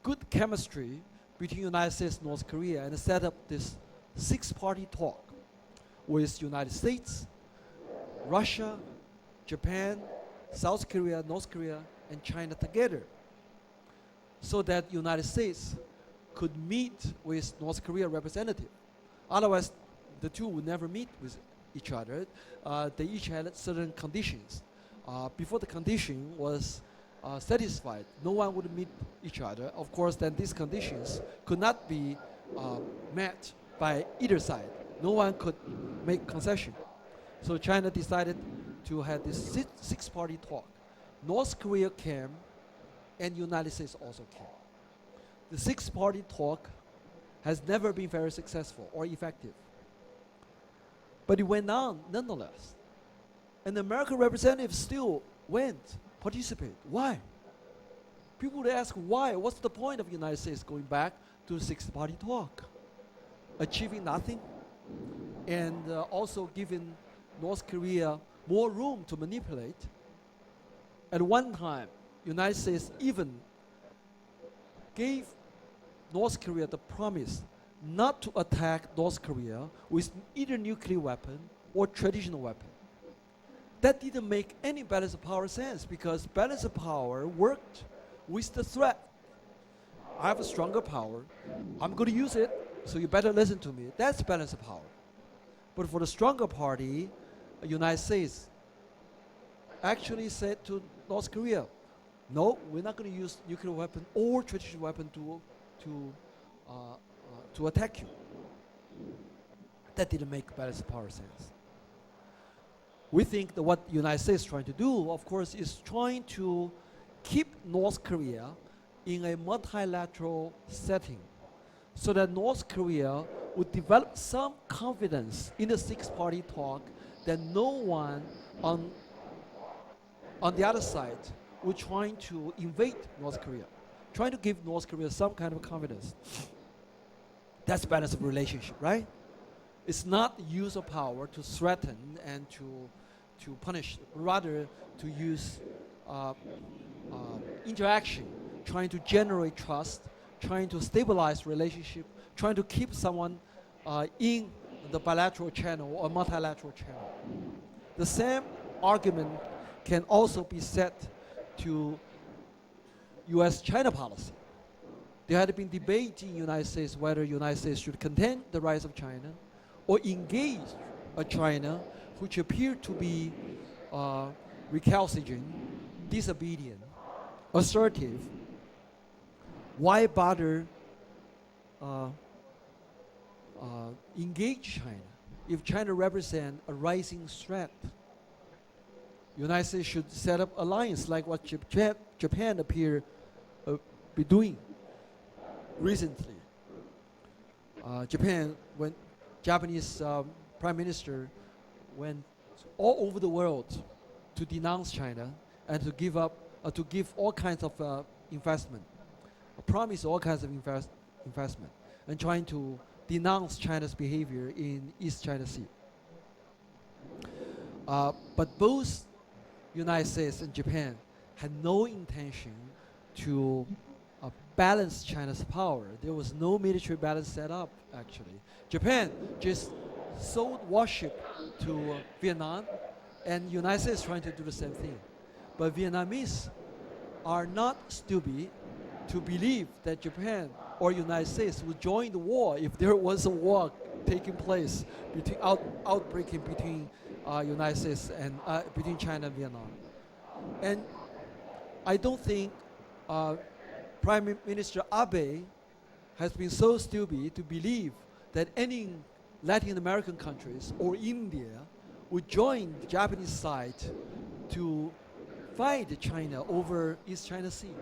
good chemistry between United States and North Korea and set up this six-party talk with United States, Russia, Japan, South Korea, North Korea, and China together, so that United States could meet with North Korea representative. Otherwise, the two would never meet with each other. They each had certain conditions. Before the condition was satisfied, no one would meet each other. Of course, then these conditions could not be met by either side. No one could make concession. So China decided to have this six-party talk. North Korea came, and United States also came. The six-party talk has never been very successful or effective. But it went on nonetheless. And the American representatives still participate. Why? People would ask why. What's the point of United States going back to the six-party talk? Achieving nothing, and also giving North Korea more room to manipulate. At one time, United States even gave North Korea the promise not to attack North Korea with either nuclear weapon or traditional weapon. That didn't make any balance of power sense because balance of power worked with the threat. I have a stronger power. I'm going to use it, so you better listen to me. That's balance of power. But for the stronger party, United States actually said to North Korea, no, we're not going to use nuclear weapon or traditional weapon to attack you. That didn't make balance of power sense. We think that what the United States is trying to do, of course, is trying to keep North Korea in a multilateral setting so that North Korea would develop some confidence in the six-party talk that no one on, on the other side would try to invade North Korea, trying to give North Korea some kind of confidence. That's balance of relationship, right? It's not use of power to threaten and to punish, rather to use interaction, trying to generate trust, trying to stabilize relationship, trying to keep someone in the bilateral channel or multilateral channel. The same argument can also be said to U.S.-China policy. There had been debate in the United States whether the United States should contain the rise of China or engage a China which appeared to be recalcitrant, disobedient, assertive. Why bother engage China if China represents a rising threat? The United States should set up alliance like what Japan appear be doing recently. Japan, when Japanese Prime Minister went all over the world to denounce China and to give up, to give all kinds of investment, promise all kinds of investment, and trying to denounce China's behavior in East China Sea. But both United States and Japan had no intention to balance China's power. There was no military balance set up, actually. Japan just sold warship to Vietnam, and United States trying to do the same thing. But Vietnamese are not stupid to believe that Japan or United States would join the war if there was a war taking place between outbreaking between United States and between China and Vietnam. And I don't think Prime Minister Abe has been so stupid to believe that any Latin American countries or India would join the Japanese side to fight China over East China Sea.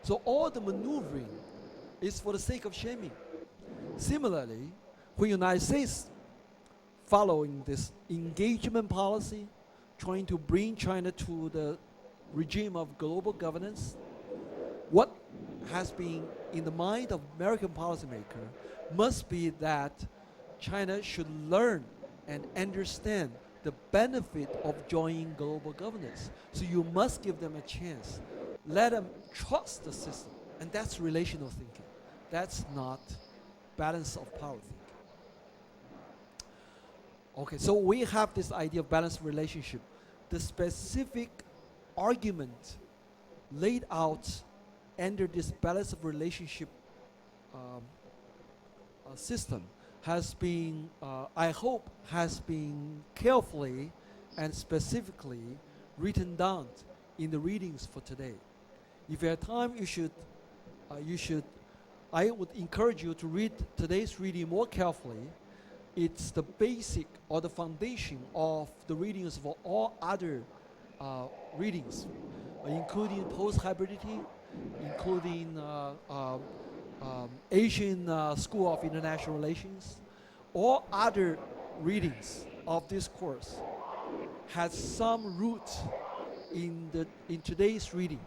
So all the maneuvering is for the sake of shaming. Similarly, when the United States following this engagement policy, trying to bring China to the regime of global governance, what has been in the mind of American policymaker must be that China should learn and understand the benefit of joining global governance. So you must give them a chance. Let them trust the system. And that's relational thinking. That's not balance of power thinking. Okay, so we have this idea of balanced relationship. The specific argument laid out under this balance of relationship system has been, I hope, has been carefully and specifically written down in the readings for today. If you have time, I would encourage you to read today's reading more carefully. It's the basic or the foundation of the readings for all other readings, including post-hybridity, including Asian School of International Relations. All other readings of this course has some roots in today's reading.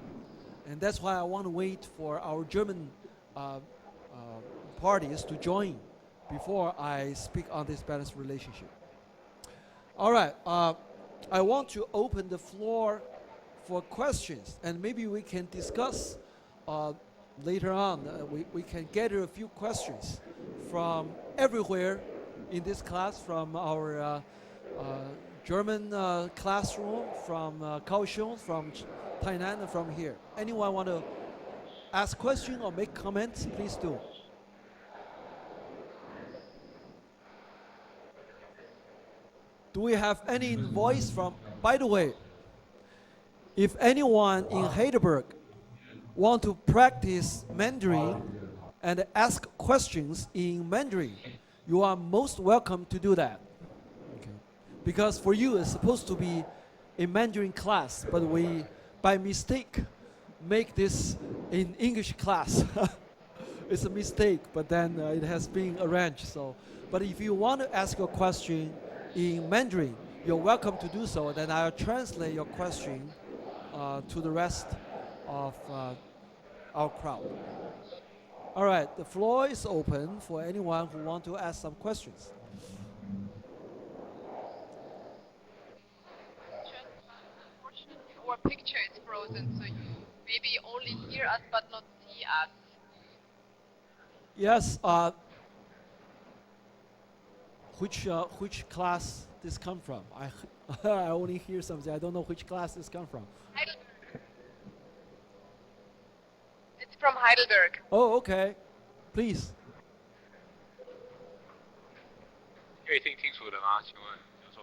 And that's why I want to wait for our German parties to join before I speak on this balanced relationship. All right, I want to open the floor for questions, and maybe we can discuss later on. We can gather a few questions from everywhere in this class, from our German classroom, from Kaohsiung, from Tainan, and from here. Anyone want to ask questions or make comments, please do. Do we have any voice from, by the way, if anyone in Heidelberg want to practice Mandarin and ask questions in Mandarin, you are most welcome to do that. Okay. Because for you, it's supposed to be a Mandarin class, but we, by mistake, make this in English class. It's a mistake, but then it has been arranged. So, but if you want to ask a question in Mandarin, you're welcome to do so. Then I'll translate your question to the rest of our crowd. All right, the floor is open for anyone who want to ask some questions. Unfortunately, our picture is frozen, so you maybe only hear us but not see us. Yes. Which class this come from? I only hear something. I don't know which class this come from. Heidelberg. It's from Heidelberg. Oh, okay. Please. 可以听清楚的吗？请问教授，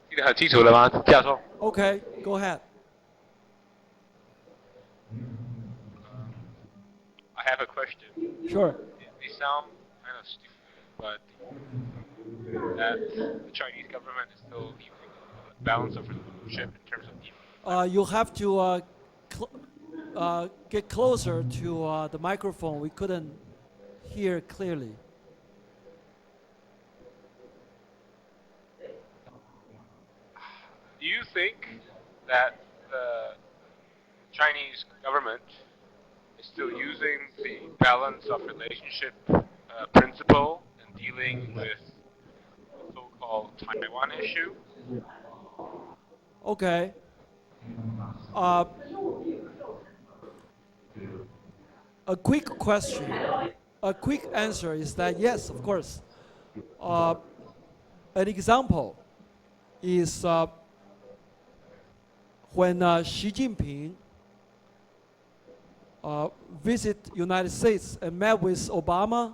听得很清楚了吗？教授。Okay, go ahead. I have a question. Sure. They sound kind of stupid, but that the Chinese government is still using the balance of relationship in terms of. You have to get closer to the microphone. We couldn't hear clearly. Do you think that the Chinese government is still using the balance of relationship principle in dealing with the so-called Taiwan issue? Okay. A quick question, a quick answer is that yes, of course. An example is when Xi Jinping visit United States and met with Obama,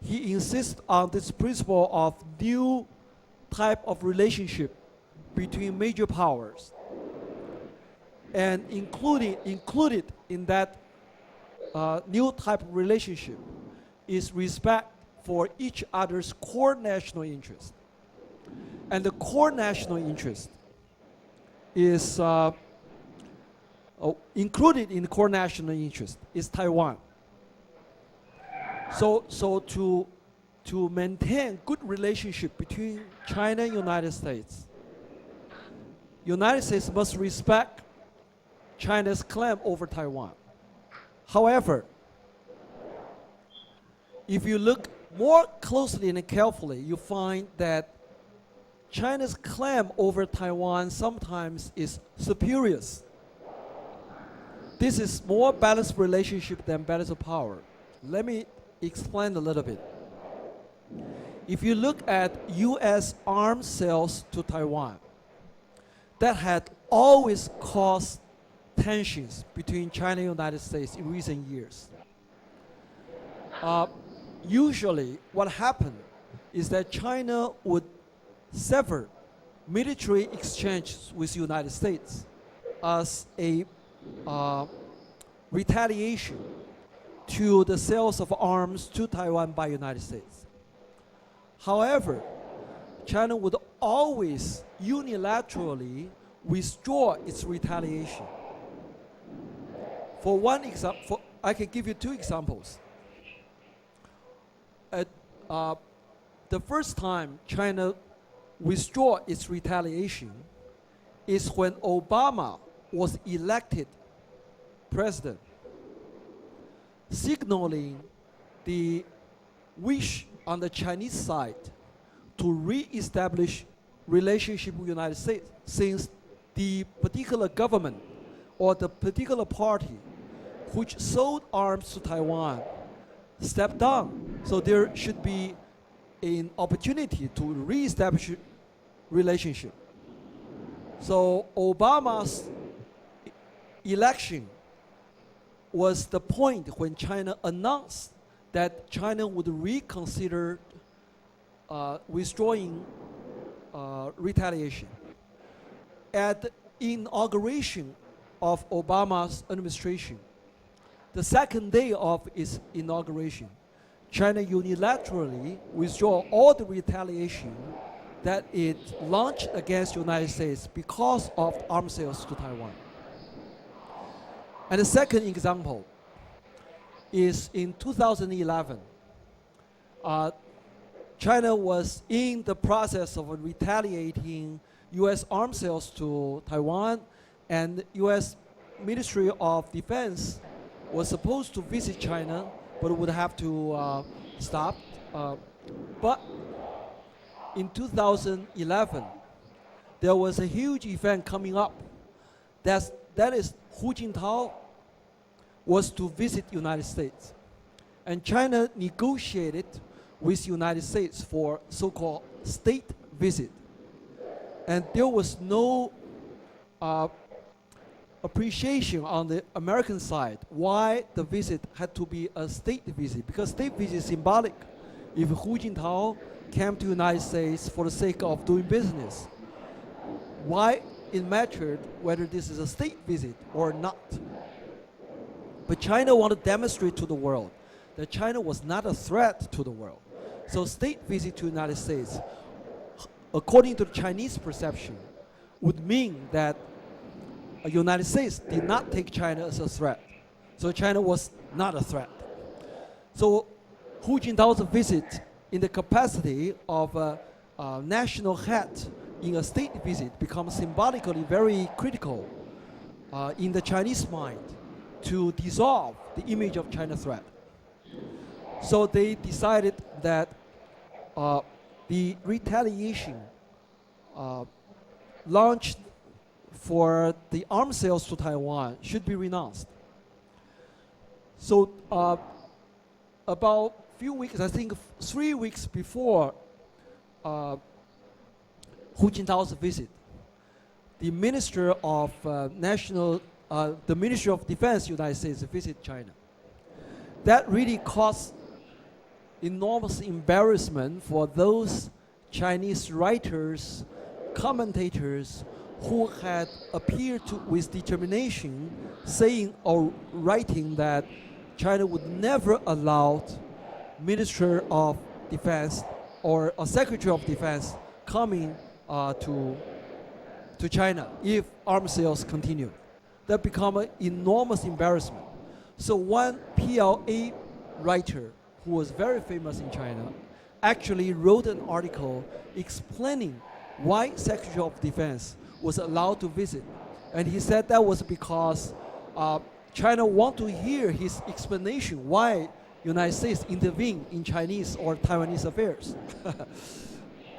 he insists on this principle of new type of relationship between major powers. And included in that new type of relationship is respect for each other's core national interest. And the core national interest is included in the core national interest is Taiwan. So to maintain good relationship between China and United States must respect China's claim over Taiwan. However, if you look more closely and carefully, you find that China's claim over Taiwan sometimes is superior. This is more balanced relationship than balance of power. Let me explain a little bit. If you look at U.S. arms sales to Taiwan, that had always caused tensions between China and the United States in recent years. Usually, what happened is that China would sever military exchanges with the United States as a retaliation to the sales of arms to Taiwan by United States. However, China would always unilaterally withdraw its retaliation. For one example, I can give you two examples. The first time China withdraw its retaliation is when Obama was elected president, signaling the wish on the Chinese side to re-establish relationship with the United States, since the particular government or the particular party which sold arms to Taiwan stepped down. So there should be an opportunity to re-establish relationship. So Obama's election was the point when China announced that China would reconsider withdrawing retaliation. At the inauguration of Obama's administration, the second day of its inauguration, China unilaterally withdrew all the retaliation that it launched against the United States because of arms sales to Taiwan. And the second example is in 2011. China was in the process of retaliating U.S. arms sales to Taiwan, and U.S. Ministry of Defense was supposed to visit China, but would have to stop. But in 2011, there was a huge event coming up. That is Hu Jintao was to visit United States. And China negotiated with United States for so-called state visit. And there was no appreciation on the American side why the visit had to be a state visit, because state visit is symbolic. If Hu Jintao came to United States for the sake of doing business, why it mattered whether this is a state visit or not. But China wanted to demonstrate to the world that China was not a threat to the world. So state visit to United States, according to the Chinese perception, would mean that the United States did not take China as a threat. So China was not a threat. So Hu Jintao's visit in the capacity of a national head in a state visit becomes symbolically very critical in the Chinese mind to dissolve the image of China threat. So they decided that the retaliation launched for the arms sales to Taiwan should be renounced. So about few weeks, I think 3 weeks before Hu Jintao's visit, the Minister of the Ministry of Defense United States visit China. That really caused enormous embarrassment for those Chinese writers, commentators who had appeared with determination, saying or writing that China would never allow Minister of Defense or a Secretary of Defense coming to China if arms sales continue. That become an enormous embarrassment. So one PLA writer who was very famous in China actually wrote an article explaining why Secretary of Defense was allowed to visit. And he said that was because China want to hear his explanation why United States intervened in Chinese or Taiwanese affairs.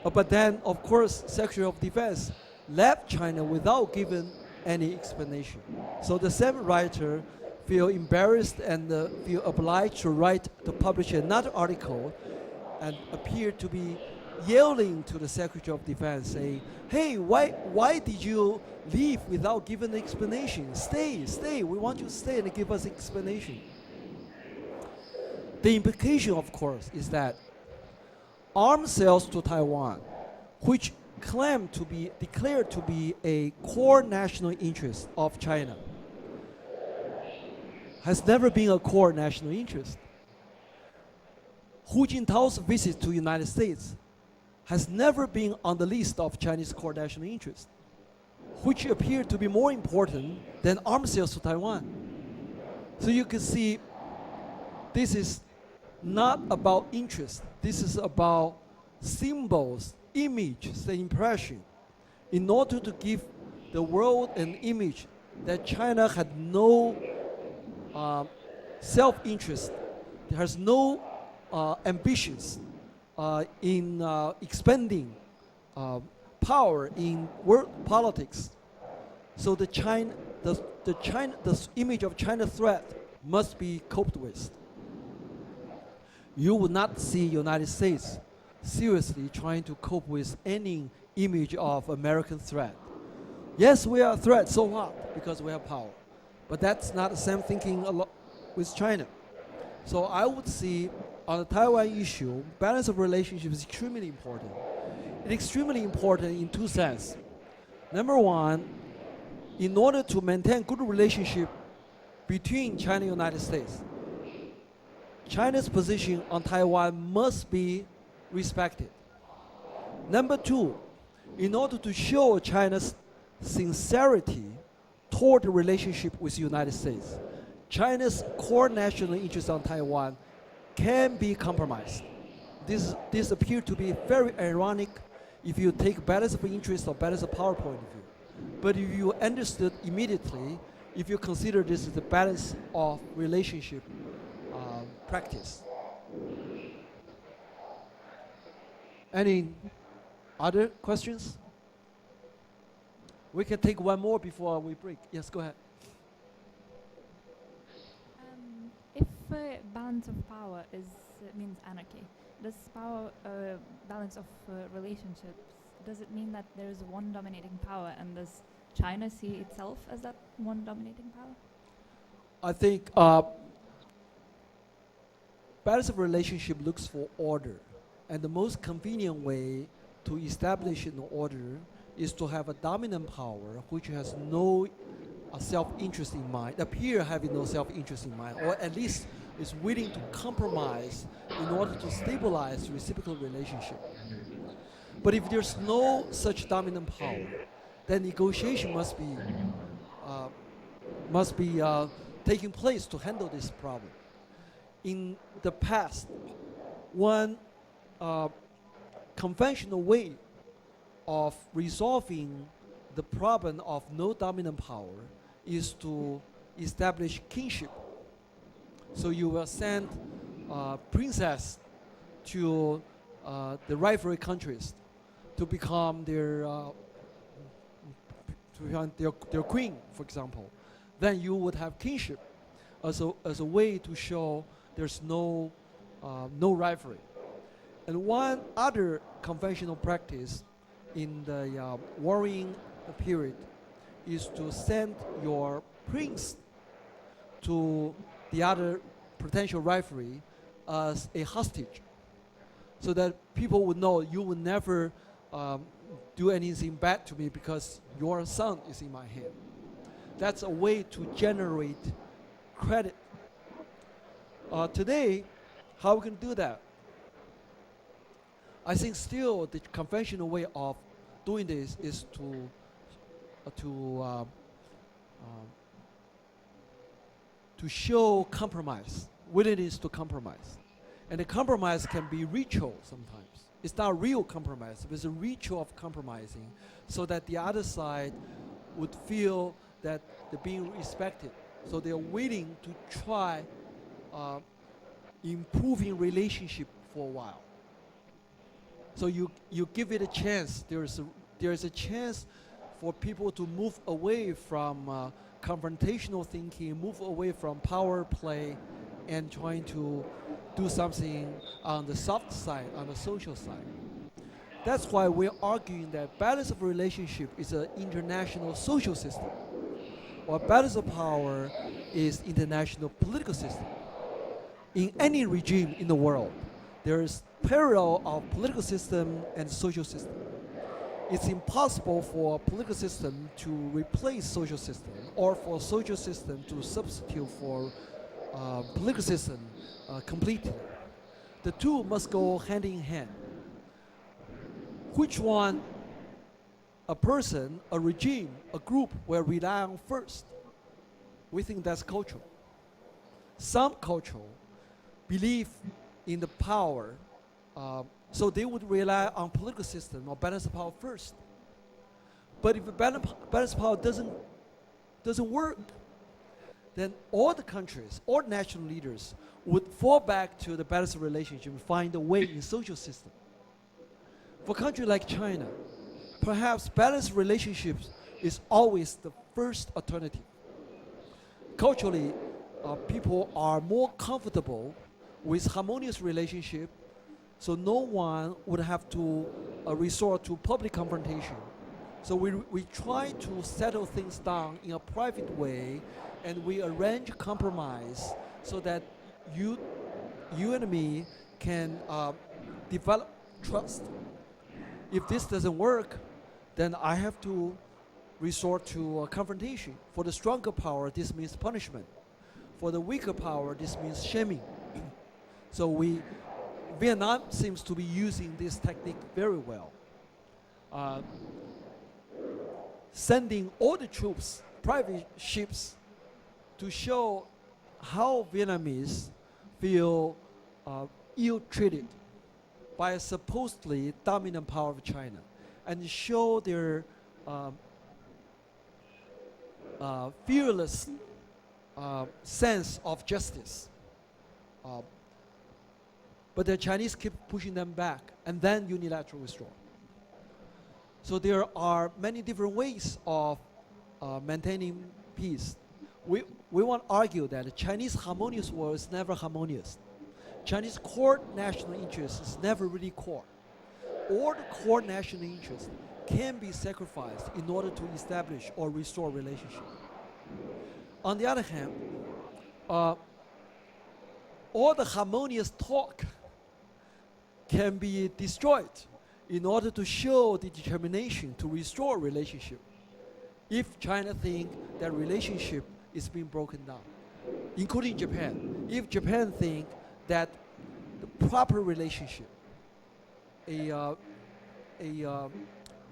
But then, of course, Secretary of Defense left China without giving any explanation. So the same writer feel embarrassed and feel obliged to publish another article and appear to be yelling to the Secretary of Defense, saying, hey, why did you leave without giving an explanation? Stay, we want you to stay and give us explanation. The implication, of course, is that arms sales to Taiwan, which declared to be a core national interest of China, has never been a core national interest. Hu Jintao's visit to the United States has never been on the list of Chinese core national interest, which appear to be more important than arms sales to Taiwan. So you can see this is not about interest. This is about symbols, images, the impression, in order to give the world an image that China had no self-interest, it has no ambitions in expanding power in world politics. So the image of China threat must be coped with. You would not see United States seriously trying to cope with any image of American threat. Yes, we are a threat, so what? Because we have power. But that's not the same thinking with China. So I would see on the Taiwan issue, balance of relationship is extremely important. It's extremely important in two senses. Number one, in order to maintain good relationship between China and the United States. China's position on Taiwan must be respected. Number two, in order to show China's sincerity toward the relationship with the United States, China's core national interest on Taiwan can be compromised. This appears to be very ironic if you take balance of interest or balance of power point of view. But if you understood immediately, if you consider this is the balance of relationship practice. Any other questions? We can take one more before we break. Yes, go ahead. If balance of power means anarchy, does power balance of relationships, does it mean that there is one dominating power, and does China see itself as that one dominating power? I think balance of relationship looks for order, and the most convenient way to establish an order is to have a dominant power which has no self-interest in mind, appear having no self-interest in mind, or at least is willing to compromise in order to stabilize reciprocal relationship. But if there's no such dominant power, then negotiation must be taking place to handle this problem. In the past, one conventional way of resolving the problem of no dominant power is to establish kinship. So you will send princess to the rival countries to become their queen, for example. Then you would have kinship as a way to show there's no rivalry. And one other conventional practice in the warring period is to send your prince to the other potential rivalry as a hostage, so that people would know you would never do anything bad to me because your son is in my hand. That's a way to generate credit. Today, how we can do that? I think still the conventional way of doing this is to show compromise, willingness to compromise. And the compromise can be ritual sometimes. It's not real compromise, but it's a ritual of compromising so that the other side would feel that they're being respected. So they're willing to try improving relationship for a while. So you give it a chance. There is a chance for people to move away from confrontational thinking, move away from power play, and trying to do something on the soft side, on the social side. That's why we're arguing that balance of relationship is an international social system, or balance of power is international political system. In any regime in the world, there is parallel of political system and social system. It's impossible for a political system to replace social system, or for social system to substitute for political system completely. The two must go hand in hand. Which one a person, a regime, a group will rely on first? We think that's cultural. Some cultural believe in the power, so they would rely on political system or balance of power first. But if the balance of power doesn't work, then all the countries, all national leaders would fall back to the balance of relationship and find a way in social system. For a country like China, perhaps balanced relationships is always the first alternative. Culturally, people are more comfortable with harmonious relationship, so no one would have to resort to public confrontation. So we try to settle things down in a private way, and we arrange compromise so that you and me can develop trust. If this doesn't work, then I have to resort to confrontation. For the stronger power, this means punishment. For the weaker power, this means shaming. So Vietnam seems to be using this technique very well. Uh, Sending all the troops, private ships, to show how Vietnamese feel ill-treated by a supposedly dominant power of China, and show their fearless sense of justice. But the Chinese keep pushing them back, and then unilateral withdrawal. So there are many different ways of maintaining peace. We want to argue that the Chinese harmonious world is never harmonious. Chinese core national interest is never really core. All the core national interests can be sacrificed in order to establish or restore relationship. On the other hand, all the harmonious talk can be destroyed in order to show the determination to restore relationship. If China think that relationship is being broken down, including Japan. If Japan think that the proper relationship, a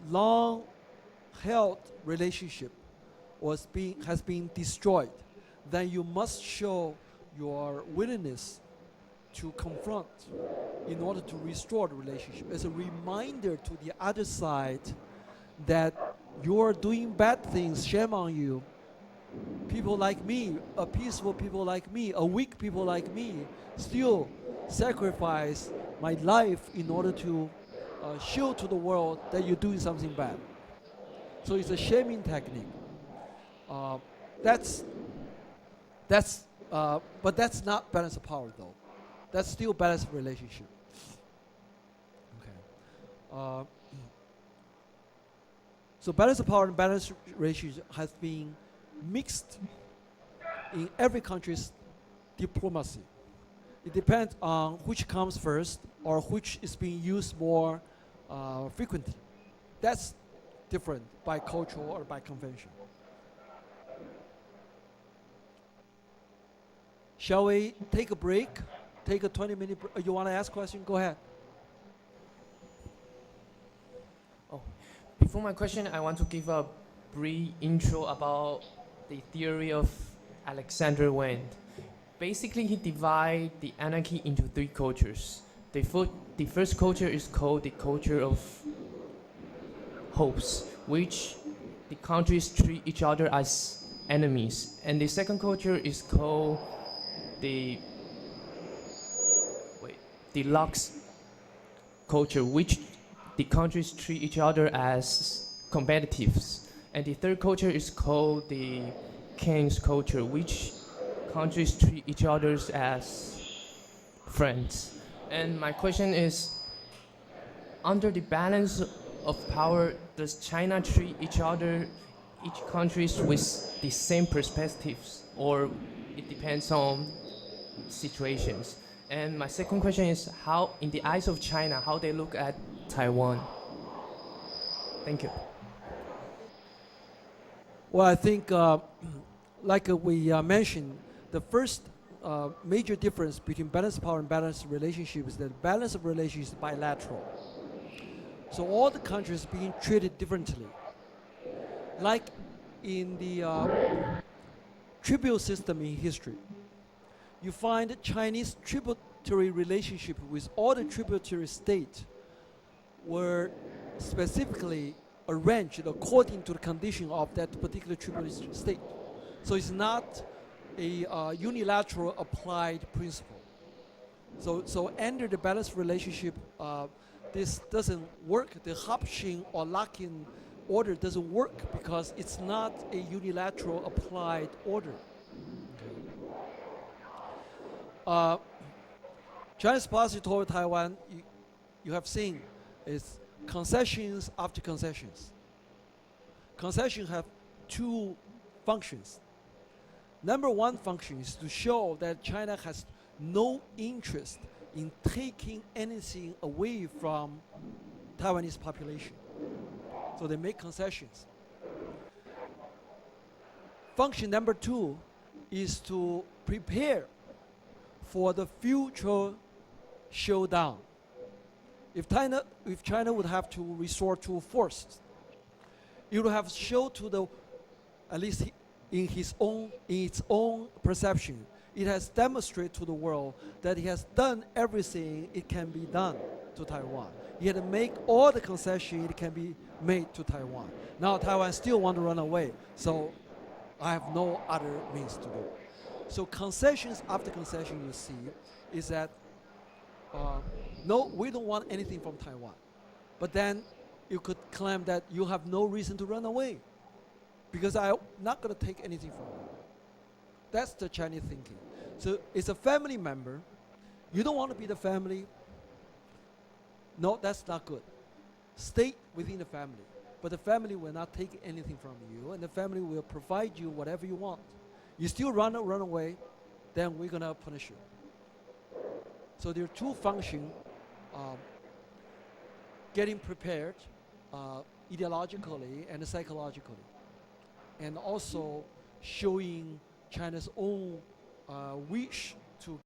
long-held relationship has been destroyed, then you must show your willingness to confront in order to restore the relationship as a reminder to the other side that you're doing bad things, shame on you. People like me, a peaceful people like me, a weak people like me, still sacrifice my life in order to show to the world that you're doing something bad. So it's a shaming technique. But that's not balance of power though. That's still balance of relationship. Okay. So balance of power and balance relationship has been mixed in every country's diplomacy. It depends on which comes first or which is being used more frequently. That's different by culture or by convention. Shall we take a break? Take a 20-minute break. You want to ask a question? Go ahead. Before my question, I want to give a brief intro about the theory of Alexander Wang. Basically, he divided the anarchy into three cultures. The first culture is called the culture of hopes, which the countries treat each other as enemies. And the second culture is called the Lux culture, which the countries treat each other as competitives. And the third culture is called the King's culture, which countries treat each other as friends. And my question is, under the balance of power, does China treat each countries with the same perspectives, or it depends on situations? And my second question is, how, in the eyes of China, how they look at Taiwan? Thank you. Well, I think, like we mentioned, the first major difference between balanced power and balanced relationship is that balance of relationship is bilateral. So all the countries being treated differently. Like in the tribute system in history, you find Chinese tributary relationship with all the tributary states were specifically arranged according to the condition of that particular tributary state. So it's not a unilateral applied principle. So under the balanced relationship, this doesn't work. The Hapshin or Lakin order doesn't work because it's not a unilateral applied order. China's policy toward Taiwan, you have seen, is concessions after concessions. Concessions have two functions. Number one function is to show that China has no interest in taking anything away from Taiwanese population. So they make concessions. Function number two is to prepare for the future showdown. If China would have to resort to force, it would have showed to the, at least in its own perception, it has demonstrated to the world that it has done everything it can be done to Taiwan. It had to make all the concessions it can be made to Taiwan. Now Taiwan still want to run away, so I have no other means to do. So concessions after concession you see is that no, we don't want anything from Taiwan. But then you could claim that you have no reason to run away because I'm not going to take anything from you. That's the Chinese thinking. So it's a family member. You don't want to be the family. No, that's not good. Stay within the family. But the family will not take anything from you, and the family will provide you whatever you want. You still run away, then we're going to punish you. So there are two functions, getting prepared ideologically and psychologically, and also showing China's own wish to